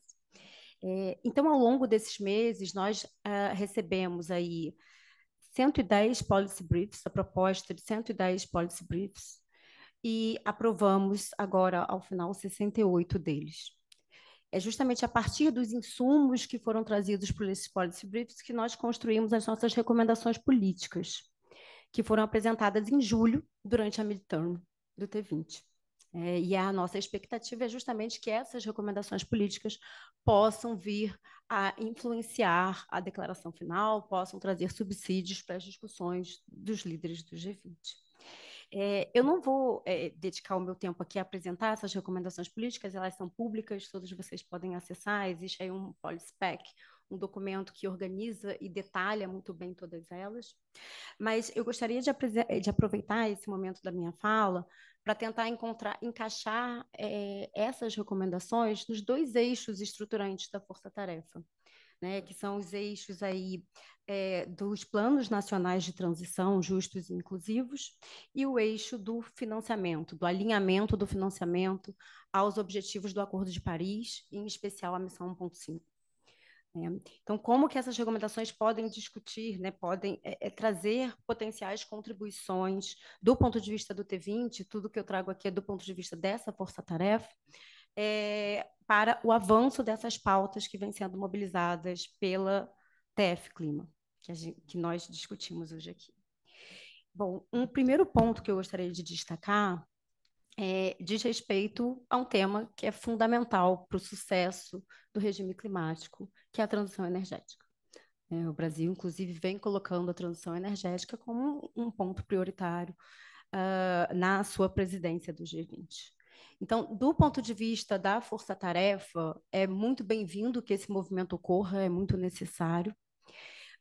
Então, ao longo desses meses, nós recebemos aí 110 policy briefs, a proposta de 110 policy briefs, e aprovamos agora, ao final, 68 deles. É justamente a partir dos insumos que foram trazidos por esses policy briefs que nós construímos as nossas recomendações políticas, que foram apresentadas em julho, durante a midterm do T20. E a nossa expectativa é justamente que essas recomendações políticas possam vir a influenciar a declaração final, possam trazer subsídios para as discussões dos líderes do G20. Eu não vou dedicar o meu tempo aqui a apresentar essas recomendações políticas, elas são públicas, todos vocês podem acessar, existe aí um policy pack, um documento que organiza e detalha muito bem todas elas, mas eu gostaria de aproveitar esse momento da minha fala para tentar encaixar essas recomendações nos 2 eixos estruturantes da força-tarefa, né, que são os eixos aí dos planos nacionais de transição justos e inclusivos e o eixo do financiamento, do alinhamento do financiamento aos objetivos do Acordo de Paris, em especial a missão 1.5. Então, como que essas recomendações podem discutir, né, podem trazer potenciais contribuições do ponto de vista do T20, tudo que eu trago aqui é do ponto de vista dessa força-tarefa, para o avanço dessas pautas que vêm sendo mobilizadas pela TF Clima, que nós discutimos hoje aqui. Bom, um primeiro ponto que eu gostaria de destacar diz respeito a um tema que é fundamental para o sucesso do regime climático, que é a transição energética. O Brasil, inclusive, vem colocando a transição energética como um ponto prioritário na sua presidência do G20. Então, do ponto de vista da força-tarefa, é muito bem-vindo que esse movimento ocorra, é muito necessário,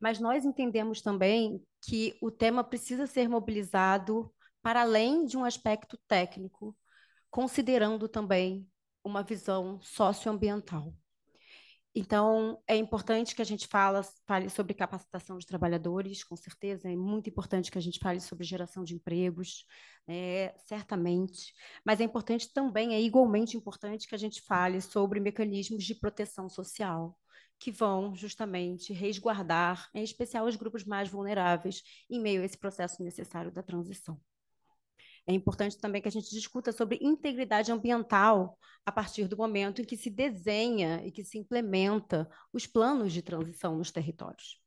mas nós entendemos também que o tema precisa ser mobilizado para além de um aspecto técnico, considerando também uma visão socioambiental. Então, é importante que a gente fale sobre capacitação de trabalhadores, com certeza, é muito importante que a gente fale sobre geração de empregos, certamente, mas é importante também, é igualmente importante que a gente fale sobre mecanismos de proteção social, que vão justamente resguardar, em especial, os grupos mais vulneráveis, em meio a esse processo necessário da transição. É importante também que a gente discuta sobre integridade ambiental a partir do momento em que se desenha e que se implementa os planos de transição nos territórios.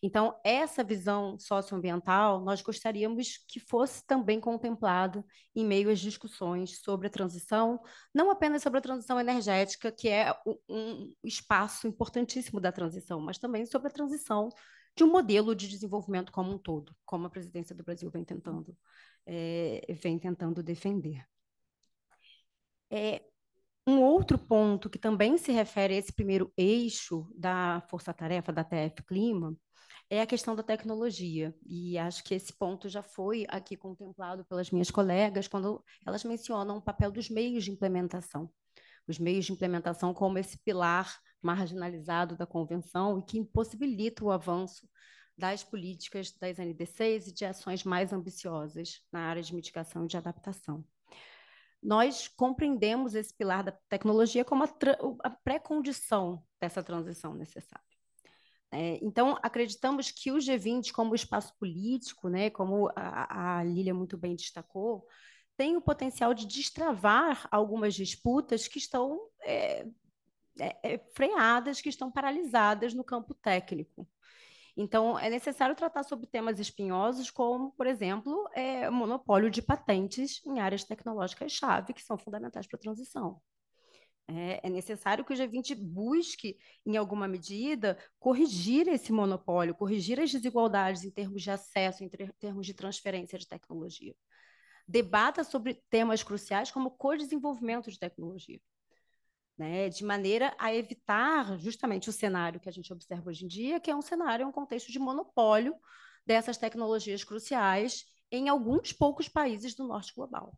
Então, essa visão socioambiental, nós gostaríamos que fosse também contemplada em meio às discussões sobre a transição, não apenas sobre a transição energética, que é um espaço importantíssimo da transição, mas também sobre a transição de um modelo de desenvolvimento como um todo, como a presidência do Brasil vem tentando defender. Um outro ponto que também se refere a esse primeiro eixo da força-tarefa da TF Clima é a questão da tecnologia. E acho que esse ponto já foi aqui contemplado pelas minhas colegas quando elas mencionam o papel dos meios de implementação. Os meios de implementação como esse pilar marginalizado da Convenção e que impossibilita o avanço das políticas das NDCs e de ações mais ambiciosas na área de mitigação e de adaptação. Nós compreendemos esse pilar da tecnologia como a pré-condição dessa transição necessária. Então, acreditamos que o G20, como espaço político, né, como a Lília muito bem destacou, tem o potencial de destravar algumas disputas que estão freadas, que estão paralisadas no campo técnico. Então, é necessário tratar sobre temas espinhosos, como, por exemplo, o monopólio de patentes em áreas tecnológicas-chave, que são fundamentais para a transição. É necessário que o G20 busque, em alguma medida, corrigir esse monopólio, corrigir as desigualdades em termos de acesso, em termos de transferência de tecnologia. Debata sobre temas cruciais como co-desenvolvimento de tecnologia, né, de maneira a evitar justamente o cenário que a gente observa hoje em dia, que é um cenário, um contexto de monopólio dessas tecnologias cruciais em alguns poucos países do norte global.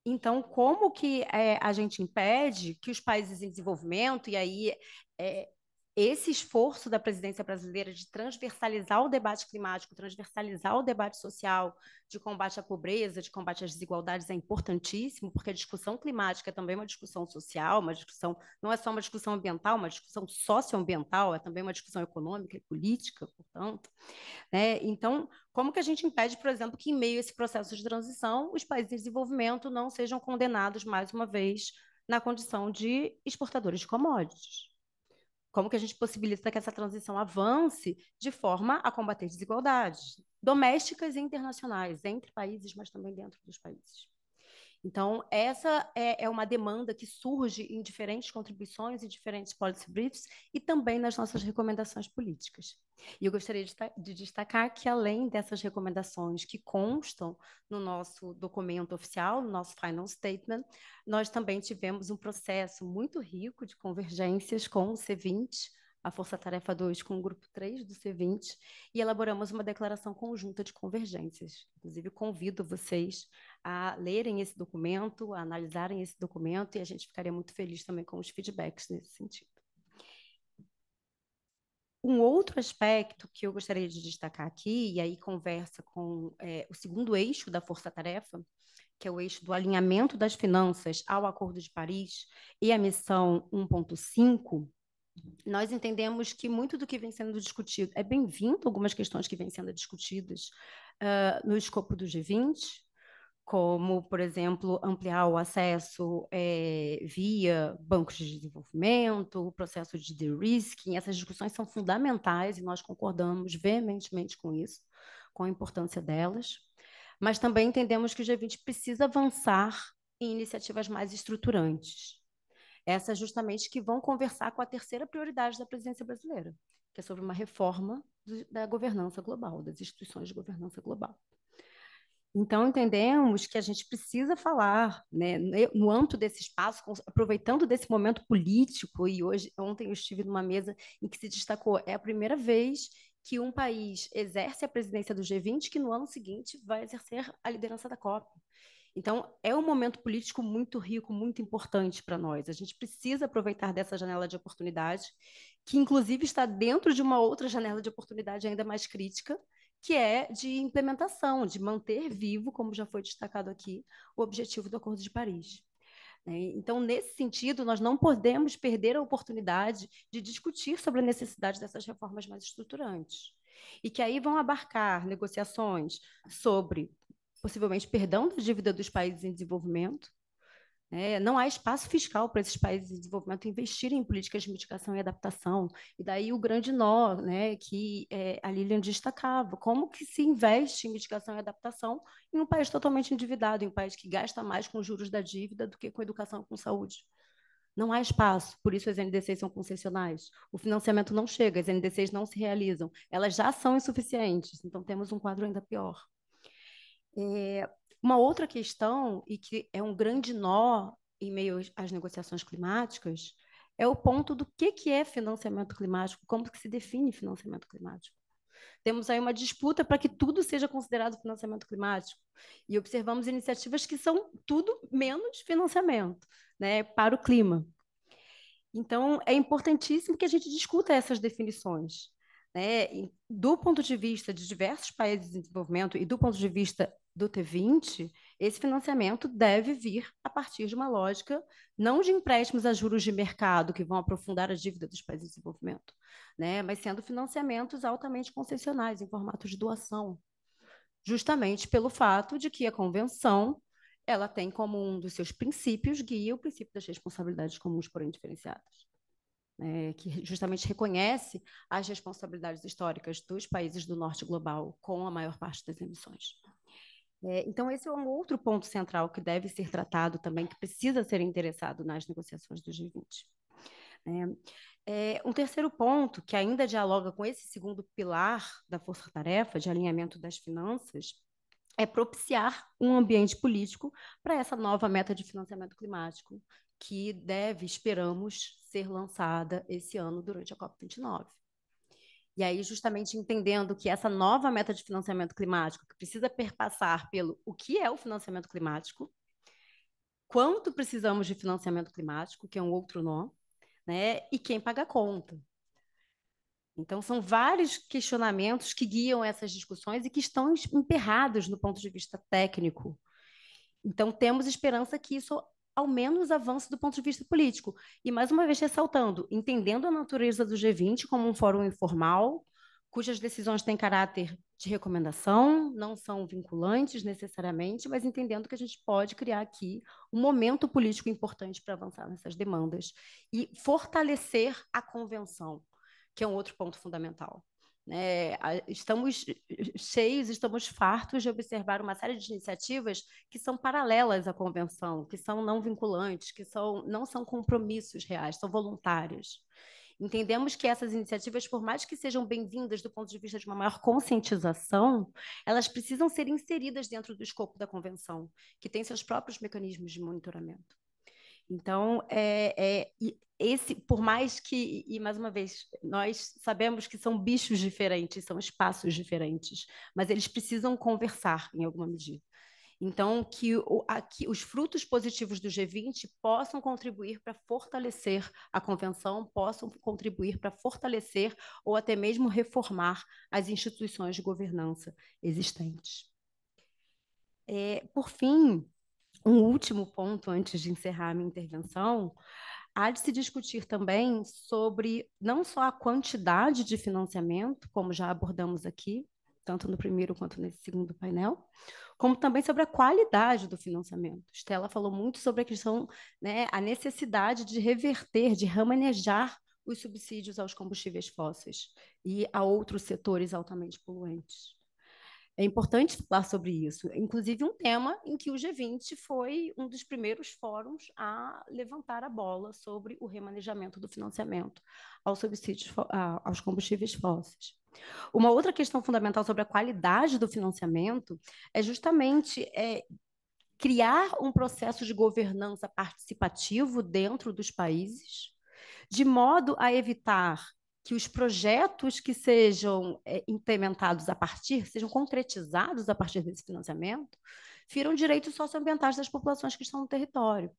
Então, como que a gente impede que os países em desenvolvimento, e aí esse esforço da presidência brasileira de transversalizar o debate climático, transversalizar o debate social, de combate à pobreza, de combate às desigualdades, é importantíssimo, porque a discussão climática é também uma discussão social, uma discussão, não é só uma discussão ambiental, uma discussão socioambiental, é também uma discussão econômica e política, portanto. Então, como que a gente impede, por exemplo, que em meio a esse processo de transição, os países em desenvolvimento não sejam condenados, mais uma vez, na condição de exportadores de commodities? Como que a gente possibilita que essa transição avance de forma a combater desigualdades domésticas e internacionais, entre países, mas também dentro dos países? Então, essa é uma demanda que surge em diferentes contribuições e diferentes policy briefs e também nas nossas recomendações políticas. E eu gostaria de destacar que, além dessas recomendações que constam no nosso documento oficial, no nosso final statement, nós também tivemos um processo muito rico de convergências com o C20, a Força Tarefa 2 com o grupo 3 do C20, e elaboramos uma declaração conjunta de convergências. Inclusive, convido vocês a lerem esse documento, a analisarem esse documento, e a gente ficaria muito feliz também com os feedbacks nesse sentido. Um outro aspecto que eu gostaria de destacar aqui, e aí conversa com o segundo eixo da Força-Tarefa, que é o eixo do alinhamento das finanças ao Acordo de Paris e a missão 1.5, nós entendemos que muito do que vem sendo discutido é bem-vindo, algumas questões que vêm sendo discutidas no escopo do G20, como, por exemplo, ampliar o acesso via bancos de desenvolvimento, o processo de de-risking. Essas discussões são fundamentais e nós concordamos veementemente com isso, com a importância delas, mas também entendemos que o G20 precisa avançar em iniciativas mais estruturantes. Essas justamente que vão conversar com a terceira prioridade da presidência brasileira, que é sobre uma reforma da governança global, das instituições de governança global. Então, entendemos que a gente precisa falar, né, no âmbito desse espaço, aproveitando desse momento político, e ontem eu estive numa mesa em que se destacou, é a primeira vez que um país exerce a presidência do G20, que no ano seguinte vai exercer a liderança da COP. Então, é um momento político muito rico, muito importante para nós. A gente precisa aproveitar dessa janela de oportunidade, que inclusive está dentro de uma outra janela de oportunidade ainda mais crítica, que é de implementação, de manter vivo, como já foi destacado aqui, o objetivo do Acordo de Paris. Então, nesse sentido, nós não podemos perder a oportunidade de discutir sobre a necessidade dessas reformas mais estruturantes, e que aí vão abarcar negociações sobre, possivelmente, perdão da dívida dos países em desenvolvimento. Não há espaço fiscal para esses países em desenvolvimento investirem em políticas de mitigação e adaptação. E daí o grande nó, né, que a Lilian destacava. Como que se investe em mitigação e adaptação em um país totalmente endividado, em um país que gasta mais com os juros da dívida do que com educação e com saúde? Não há espaço, por isso as NDCs são concessionais. O financiamento não chega, as NDCs não se realizam. Elas já são insuficientes, então temos um quadro ainda pior. Uma outra questão, e que é um grande nó em meio às negociações climáticas, é o ponto do que é financiamento climático, como que se define financiamento climático. Temos aí uma disputa para que tudo seja considerado financiamento climático, e observamos iniciativas que são tudo menos financiamento, né, para o clima. Então, é importantíssimo que a gente discuta essas definições, né? Do ponto de vista de diversos países em desenvolvimento e do ponto de vista do T20, esse financiamento deve vir a partir de uma lógica não de empréstimos a juros de mercado que vão aprofundar a dívida dos países em desenvolvimento, né? Mas sendo financiamentos altamente concessionais, em formato de doação, justamente pelo fato de que a Convenção ela tem como um dos seus princípios guia o princípio das responsabilidades comuns, porém diferenciadas, que justamente reconhece as responsabilidades históricas dos países do norte global com a maior parte das emissões. Então, esse é um outro ponto central que deve ser tratado também, que precisa ser interessado nas negociações do G20. Um terceiro ponto, que ainda dialoga com esse segundo pilar da força-tarefa, de alinhamento das finanças, é propiciar um ambiente político para essa nova meta de financiamento climático, que deve, esperamos, ser lançada esse ano durante a COP29. E aí, justamente entendendo que essa nova meta de financiamento climático, que precisa perpassar pelo o que é o financiamento climático, quanto precisamos de financiamento climático, que é um outro nó, né? E quem paga a conta. Então, são vários questionamentos que guiam essas discussões e que estão emperrados no ponto de vista técnico. Então, temos esperança que isso, ao menos, avance do ponto de vista político. E, mais uma vez, ressaltando, entendendo a natureza do G20 como um fórum informal, cujas decisões têm caráter de recomendação, não são vinculantes necessariamente, mas entendendo que a gente pode criar aqui um momento político importante para avançar nessas demandas e fortalecer a convenção, que é um outro ponto fundamental. Estamos cheios, estamos fartos de observar uma série de iniciativas que são paralelas à convenção, que são não vinculantes, que não são compromissos reais, são voluntárias. Entendemos que essas iniciativas, por mais que sejam bem-vindas do ponto de vista de uma maior conscientização, elas precisam ser inseridas dentro do escopo da convenção, que tem seus próprios mecanismos de monitoramento. Então, por mais que, e mais uma vez, nós sabemos que são bichos diferentes, são espaços diferentes, mas eles precisam conversar em alguma medida. Então, que os frutos positivos do G20 possam contribuir para fortalecer a convenção, possam contribuir para fortalecer ou até mesmo reformar as instituições de governança existentes. Por fim, um último ponto antes de encerrar a minha intervenção, há de se discutir também sobre não só a quantidade de financiamento, como já abordamos aqui, tanto no primeiro quanto nesse segundo painel, como também sobre a qualidade do financiamento. Stella falou muito sobre a questão, né, a necessidade de reverter, de remanejar os subsídios aos combustíveis fósseis e a outros setores altamente poluentes. É importante falar sobre isso. Inclusive, um tema em que o G20 foi um dos primeiros fóruns a levantar a bola sobre o remanejamento do financiamento aos subsídios, aos combustíveis fósseis. Uma outra questão fundamental sobre a qualidade do financiamento é justamente criar um processo de governança participativo dentro dos países, de modo a evitar que os projetos que sejam implementados sejam concretizados a partir desse financiamento, viram direitos socioambientais das populações que estão no território.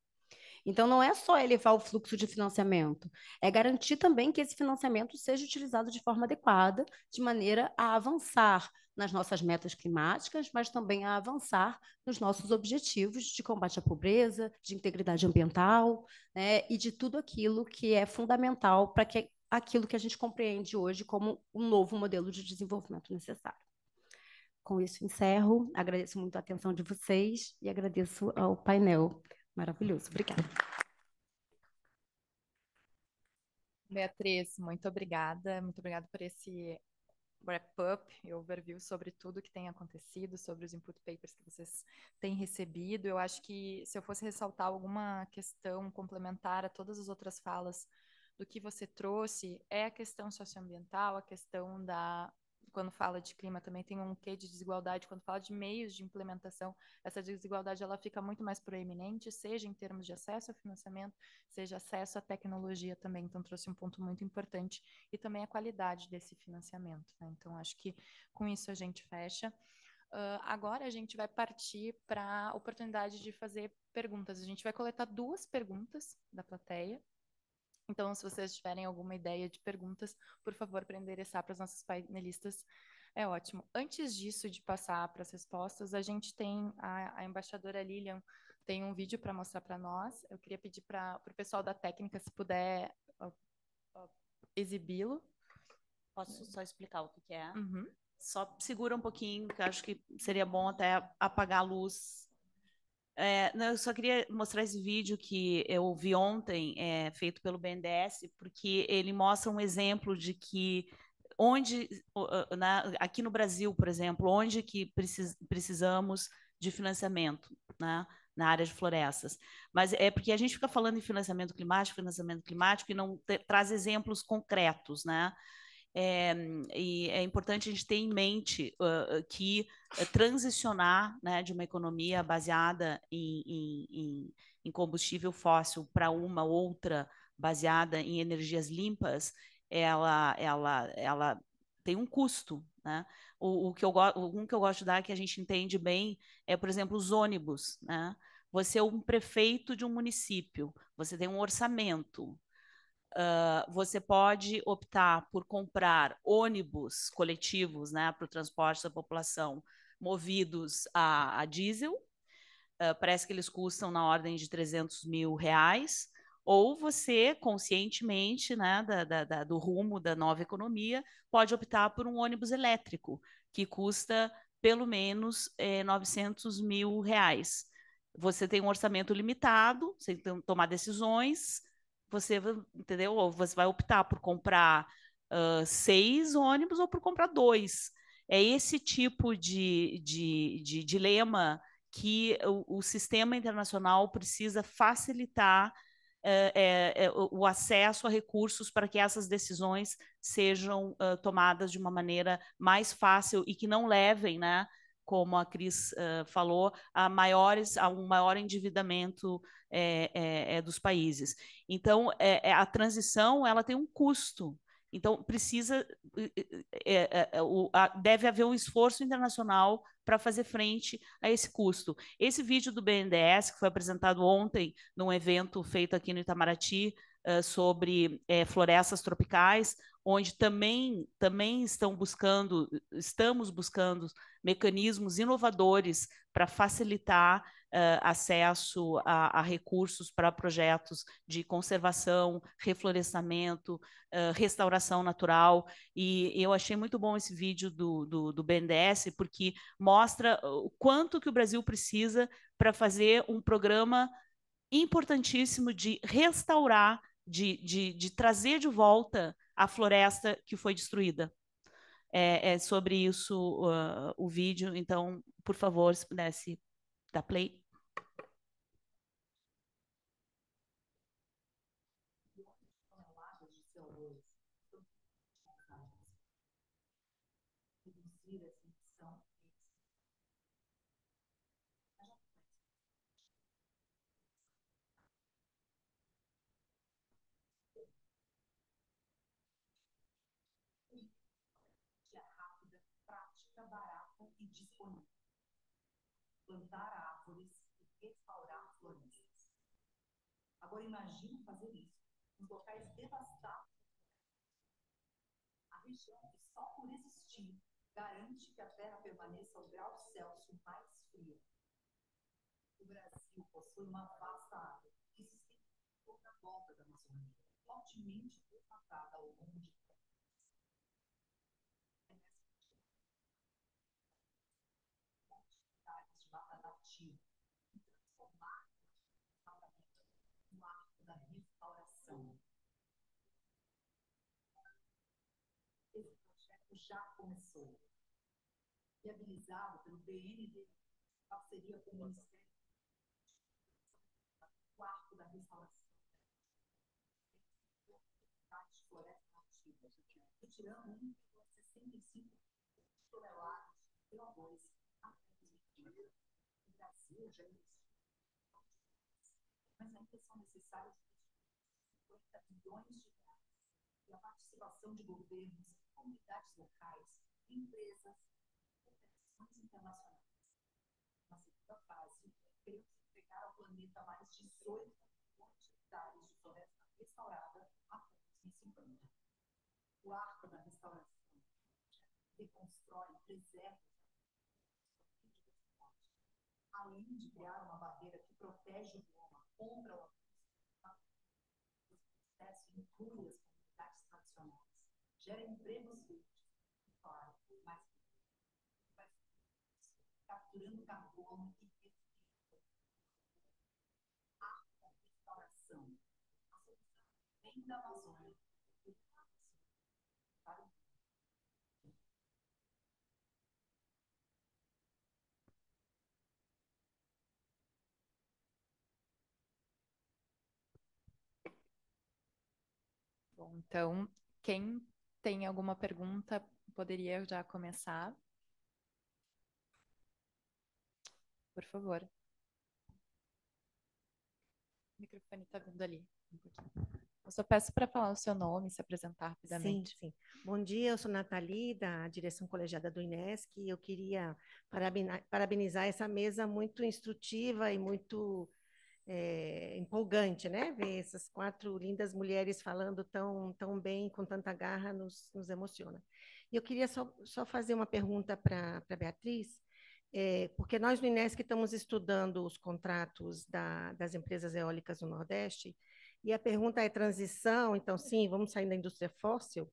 Então, não é só elevar o fluxo de financiamento, é garantir também que esse financiamento seja utilizado de forma adequada, de maneira a avançar nas nossas metas climáticas, mas também a avançar nos nossos objetivos de combate à pobreza, de integridade ambiental, né, e de tudo aquilo que é fundamental para que aquilo que a gente compreende hoje como um novo modelo de desenvolvimento necessário. Com isso, encerro. Agradeço muito a atenção de vocês e agradeço ao painel maravilhoso. Obrigada. Beatriz, muito obrigada. Muito obrigada por esse wrap-up e overview sobre tudo que tem acontecido, sobre os input papers que vocês têm recebido. Eu acho que se eu fosse ressaltar alguma questão complementar a todas as outras falas do que você trouxe, é a questão socioambiental, a questão da... Quando fala de clima também tem um quê de desigualdade, quando fala de meios de implementação, essa desigualdade ela fica muito mais proeminente, seja em termos de acesso ao financiamento, seja acesso à tecnologia também. Então trouxe um ponto muito importante e também a qualidade desse financiamento, né? Então acho que com isso a gente fecha. Agora a gente vai partir para a oportunidade de fazer perguntas. A gente vai coletar 2 perguntas da plateia. Então, se vocês tiverem alguma ideia de perguntas, por favor, para endereçar para os nossos painelistas, é ótimo. Antes disso, de passar para as respostas, a gente tem a embaixadora Lilian tem um vídeo para mostrar para nós. Eu queria pedir para o pessoal da técnica, se puder exibi-lo. Posso só explicar o que é? Uhum. Só segura um pouquinho, que eu acho que seria bom até apagar a luz. Não, eu só queria mostrar esse vídeo que eu vi ontem, feito pelo BNDES, porque ele mostra um exemplo de que aqui no Brasil, por exemplo, onde que precisamos de financiamento, né, na área de florestas. Mas é porque a gente fica falando em financiamento climático e não traz exemplos concretos, né? E é importante a gente ter em mente que transicionar, né, de uma economia baseada em combustível fóssil para uma outra baseada em energias limpas, ela tem um custo, né? Um que eu gosto de dar, que a gente entende bem, é, por exemplo, os ônibus, né? Você é um prefeito de um município, você tem um orçamento. Você pode optar por comprar ônibus coletivos, né, para o transporte da população, movidos a diesel. Parece que eles custam na ordem de R$300 mil. Ou você, conscientemente, né, do rumo da nova economia, pode optar por um ônibus elétrico, que custa pelo menos R$900 mil. Você tem um orçamento limitado, você tem que tomar decisões. Você, entendeu? Ou você vai optar por comprar 6 ônibus ou por comprar 2. É esse tipo de dilema que o sistema internacional precisa facilitar o acesso a recursos para que essas decisões sejam tomadas de uma maneira mais fácil e que não levem, né, como a Cris falou, a um maior endividamento dos países. Então, a transição ela tem um custo. Então, deve haver um esforço internacional para fazer frente a esse custo. Esse vídeo do BNDES, que foi apresentado ontem num evento feito aqui no Itamaraty, sobre florestas tropicais, onde também estamos buscando mecanismos inovadores para facilitar acesso a recursos para projetos de conservação, reflorestamento, restauração natural. E eu achei muito bom esse vídeo do BNDES, porque mostra o quanto que o Brasil precisa para fazer um programa importantíssimo de restaurar, de trazer de volta a floresta que foi destruída. é sobre isso o vídeo. Então, por favor, se pudesse dar play. Barata e disponível. Plantar árvores e restaurar florestas. Agora imagine fazer isso nos locais devastados. A região que só por existir garante que a Terra permaneça ao grau Celsius mais frio. O Brasil possui uma vasta área que se estende toda a volta da Amazônia, fortemente formatada ao longo de e transformar no arco da restauração. Esse projeto já começou. Viabilizado pelo BNDES, em parceria com o Ministério do Arco da Restauração. De floresta nativa, retirando 1,65 toneladas de CO2 até 2030. O Brasil já investiu, mas ainda são necessários 50 bilhões de reais e a participação de governos, comunidades locais, empresas e organizações internacionais. Na segunda fase, queremos entregar ao planeta mais de 18 milhões de hectares de floresta restaurada até 2050. O arco da restauração reconstrói e preserva além de criar uma barreira que protege o bioma contra o processo inclui as comunidades tradicionais, gera empregos verdes, claro, mas capturando carbono e arco da restauração. A solução vem da Amazônia. Bom, então, quem tem alguma pergunta poderia já começar? Por favor. O microfone está vindo ali. Eu só peço para falar o seu nome, se apresentar rapidamente. Sim, sim. Bom dia, eu sou Nathalie, da direção colegiada do INESC, e eu queria parabenizar essa mesa muito instrutiva e muito empolgante, né? Ver essas 4 lindas mulheres falando tão bem, com tanta garra, nos emociona. E eu queria só fazer uma pergunta para a Beatriz, porque nós no INESC estamos estudando os contratos das empresas eólicas no Nordeste, e a pergunta é transição, então sim, vamos sair da indústria fóssil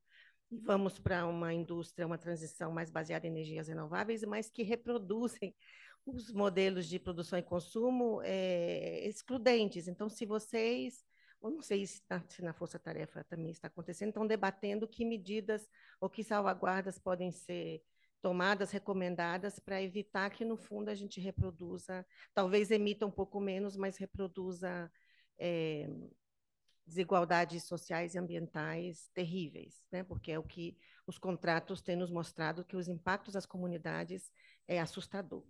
e vamos para uma transição mais baseada em energias renováveis, mas que reproduzem os modelos de produção e consumo excludentes. Então, se vocês, eu não sei se na Força Tarefa também está acontecendo, estão debatendo que medidas ou que salvaguardas podem ser tomadas, recomendadas, para evitar que, no fundo, a gente reproduza, talvez emita um pouco menos, mas reproduza desigualdades sociais e ambientais terríveis, né? Porque é o que os contratos têm nos mostrado, que os impactos às comunidades é assustador.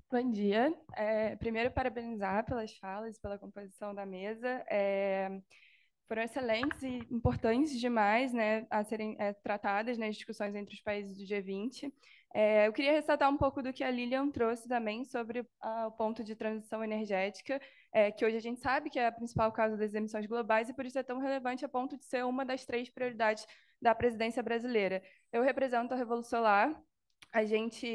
Bom dia. Primeiro, parabenizar pelas falas, pela composição da mesa. Foram excelentes e importantes demais, né, a serem tratadas nas discussões entre os países do G20. Eu queria ressaltar um pouco do que a Lilian trouxe também sobre o ponto de transição energética, que hoje a gente sabe que é a principal causa das emissões globais e por isso é tão relevante a ponto de ser uma das 3 prioridades da presidência brasileira. Eu represento a Revolução Solar. A gente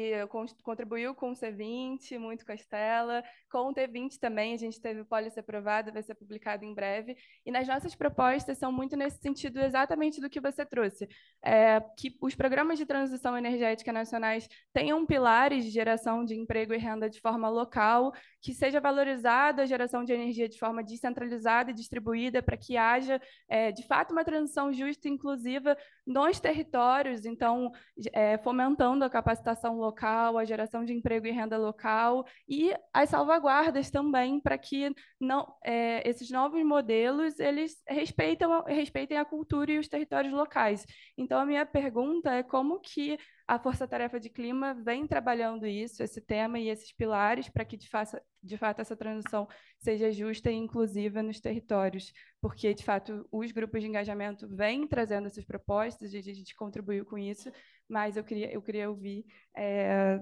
contribuiu com o C20, muito com a Estela, com o T20 também, a gente teve o Policy aprovado, vai ser publicado em breve, e nas nossas propostas são muito nesse sentido exatamente do que você trouxe, que os programas de transição energética nacionais tenham pilares de geração de emprego e renda de forma local, que seja valorizada a geração de energia de forma descentralizada e distribuída, para que haja, de fato, uma transição justa e inclusiva nos territórios, então, fomentando a capacitação local, a geração de emprego e renda local e as salvaguardas também, para que não, esses novos modelos eles respeitem a cultura e os territórios locais. Então, a minha pergunta é como que a Força Tarefa de Clima vem trabalhando isso, esse tema e esses pilares, para que, de fato, essa transição seja justa e inclusiva nos territórios, porque, de fato, os grupos de engajamento vêm trazendo essas propostas e a gente contribuiu com isso, mas eu queria ouvir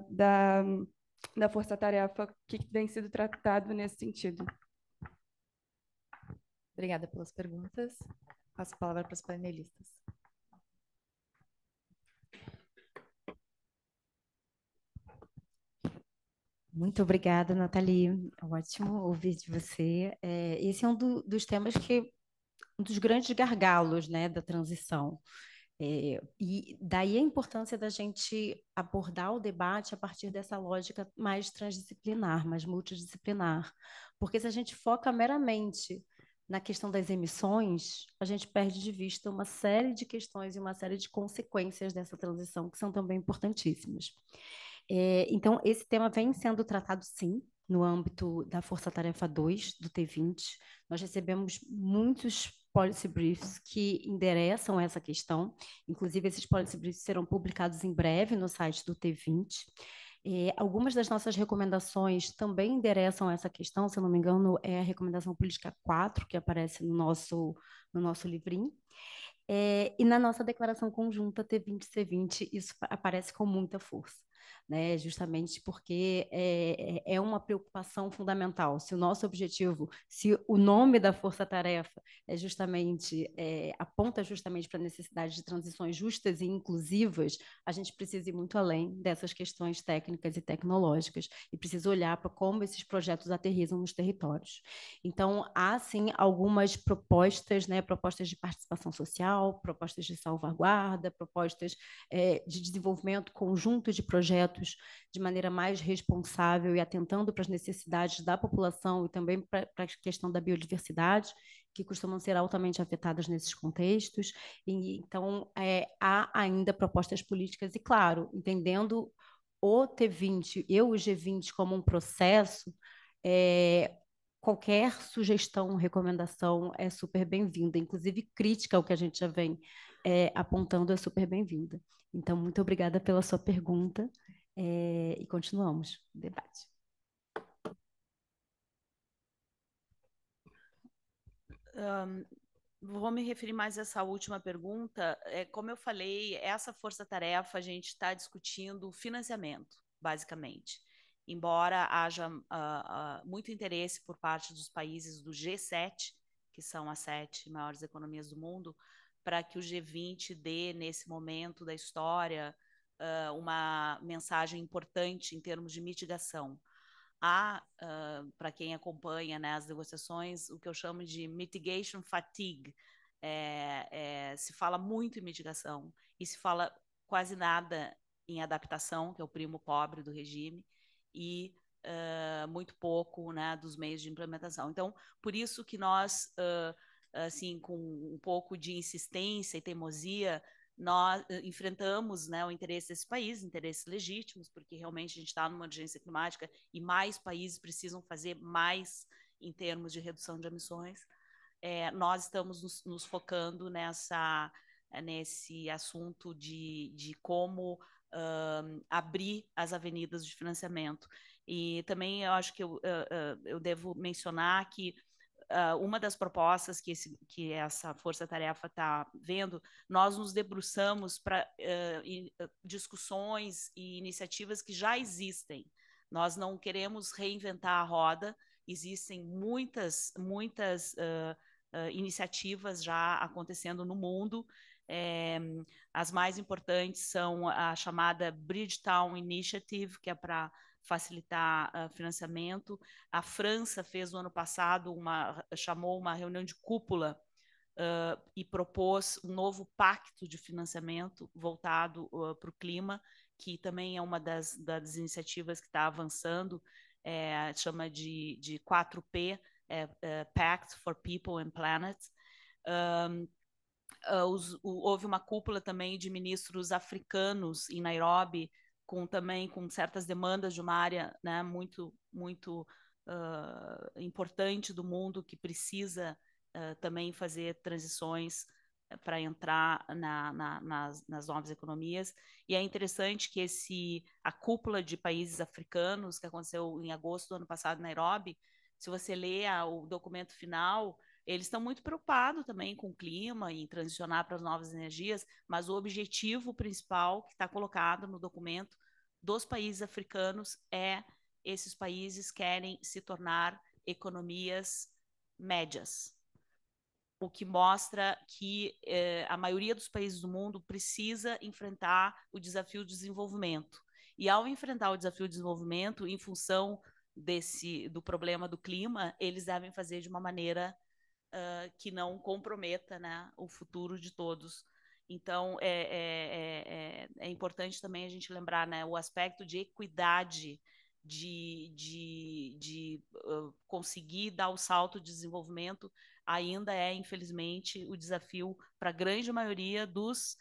da Força Tarefa o que tem sido tratado nesse sentido. Obrigada pelas perguntas. Passo a palavra para os panelistas. Muito obrigada, Nathalie. Ótimo ouvir de você. Esse é um dos temas um dos grandes gargalos, né, da transição. E daí a importância da gente abordar o debate a partir dessa lógica mais transdisciplinar, mais multidisciplinar. Porque se a gente foca meramente na questão das emissões, a gente perde de vista uma série de questões e uma série de consequências dessa transição que são também importantíssimas. Então, esse tema vem sendo tratado, sim, no âmbito da Força Tarefa 2, do T20. Nós recebemos muitos policy briefs que endereçam essa questão. Inclusive, esses policy briefs serão publicados em breve no site do T20. Algumas das nossas recomendações também endereçam essa questão, se eu não me engano, é a recomendação política 4, que aparece no nosso livrinho. E na nossa declaração conjunta T20-C20, isso aparece com muita força, né? Justamente porque é uma preocupação fundamental. Se o nosso objetivo, se o nome da força-tarefa aponta justamente para a necessidade de transições justas e inclusivas, a gente precisa ir muito além dessas questões técnicas e tecnológicas e precisa olhar para como esses projetos aterrissam nos territórios. Então, há, sim, algumas propostas, né? Propostas de participação social, propostas de salvaguarda, propostas de desenvolvimento conjunto de projetos de maneira mais responsável e atentando para as necessidades da população e também para a questão da biodiversidade, que costumam ser altamente afetadas nesses contextos. Então, há ainda propostas políticas e, claro, entendendo o T20 e o G20 como um processo, qualquer sugestão, recomendação é super bem-vinda, inclusive crítica ao que a gente já vem apontando é super bem-vinda. Então, muito obrigada pela sua pergunta e continuamos o debate. Vou me referir mais a essa última pergunta. Como eu falei, essa força-tarefa a gente está discutindo financiamento, basicamente. Embora haja muito interesse por parte dos países do G7, que são as 7 maiores economias do mundo, para que o G20 dê, nesse momento da história, uma mensagem importante em termos de mitigação. Há, para quem acompanha, né, as negociações, o que eu chamo de mitigation fatigue. Se fala muito em mitigação e se fala quase nada em adaptação, que é o primo pobre do regime, e muito pouco, né, dos meios de implementação. Então, por isso que nós, assim, com um pouco de insistência e teimosia, nós enfrentamos, né, o interesse desse país, interesses legítimos, porque realmente a gente está numa urgência climática e mais países precisam fazer mais em termos de redução de emissões. Nós estamos nos focando nesse assunto de como abrir as avenidas de financiamento. E também eu acho que eu devo mencionar que uma das propostas que essa força-tarefa está vendo, nós nos debruçamos para discussões e iniciativas que já existem. Nós não queremos reinventar a roda, existem muitas iniciativas já acontecendo no mundo. As mais importantes são a chamada Bridgetown Initiative, que é para facilitar financiamento. A França fez no ano passado chamou uma reunião de cúpula e propôs um novo pacto de financiamento voltado para o clima, que também é uma das iniciativas que está avançando. chama de 4P, Pact for People and Planet. Houve uma cúpula também de ministros africanos em Nairobi, também com certas demandas de uma área, né, muito importante do mundo, que precisa também fazer transições para entrar nas novas economias. E é interessante que a cúpula de países africanos, que aconteceu em agosto do ano passado em Nairobi, se você lê o documento final, eles estão muito preocupados também com o clima e transicionar para as novas energias, mas o objetivo principal que está colocado no documento dos países africanos esses países querem se tornar economias médias, o que mostra que a maioria dos países do mundo precisa enfrentar o desafio do desenvolvimento. E ao enfrentar o desafio do desenvolvimento, em função do problema do clima, eles devem fazer de uma maneira que não comprometa, né, o futuro de todos. Então, é importante também a gente lembrar, né, o aspecto de equidade, de conseguir dar o salto de desenvolvimento, ainda infelizmente, o desafio para a grande maioria dos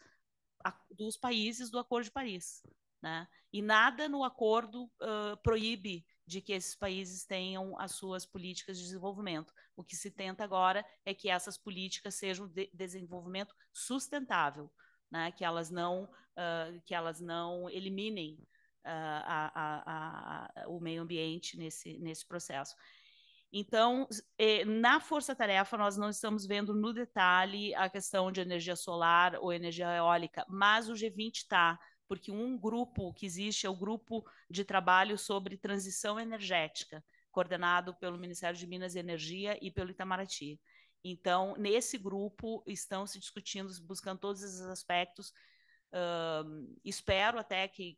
países do Acordo de Paris, né? E nada no acordo proíbe de que esses países tenham as suas políticas de desenvolvimento. O que se tenta agora é que essas políticas sejam de desenvolvimento sustentável, né? Que elas não eliminem o meio ambiente nesse processo. Então, na força-tarefa, nós não estamos vendo no detalhe a questão de energia solar ou energia eólica, mas o G20 está, porque um grupo que existe é o Grupo de Trabalho sobre Transição Energética, coordenado pelo Ministério de Minas e Energia e pelo Itamaraty. Então, nesse grupo, estão se discutindo, buscando todos esses aspectos. Espero até que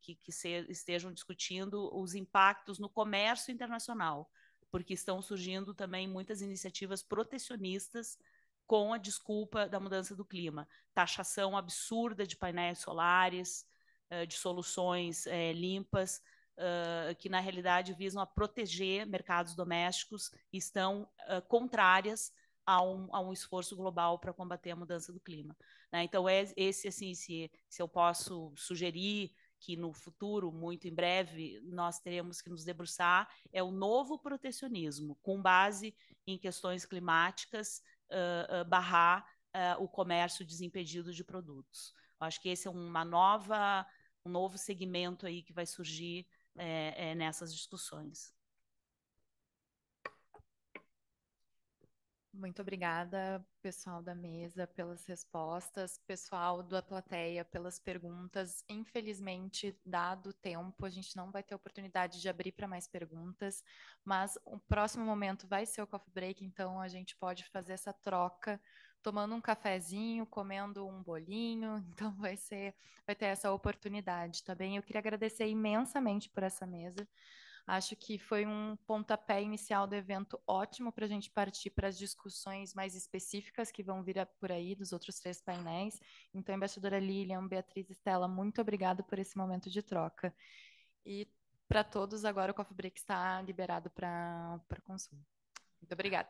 estejam discutindo os impactos no comércio internacional, porque estão surgindo também muitas iniciativas protecionistas com a desculpa da mudança do clima. Taxação absurda de painéis solares, de soluções limpas, que na realidade visam a proteger mercados domésticos e estão contrárias a um esforço global para combater a mudança do clima, né? Então, assim, se eu posso sugerir que no futuro, muito em breve, nós teremos que nos debruçar, é o novo protecionismo, com base em questões climáticas, barrar o comércio desimpedido de produtos. Eu acho que esse é um novo segmento aí que vai surgir nessas discussões. Muito obrigada, pessoal da mesa, pelas respostas, pessoal da plateia, pelas perguntas. Infelizmente, dado o tempo, a gente não vai ter oportunidade de abrir para mais perguntas, mas o próximo momento vai ser o coffee break, então a gente pode fazer essa troca tomando um cafezinho, comendo um bolinho, então vai ter essa oportunidade, tá bem? Eu queria agradecer imensamente por essa mesa. Acho que foi um pontapé inicial do evento ótimo para a gente partir para as discussões mais específicas que vão vir por aí dos outros 3 painéis. Então, embaixadora Lilian, Beatriz, Estela, muito obrigada por esse momento de troca. E para todos, agora o coffee break está liberado para consumo. Muito obrigada.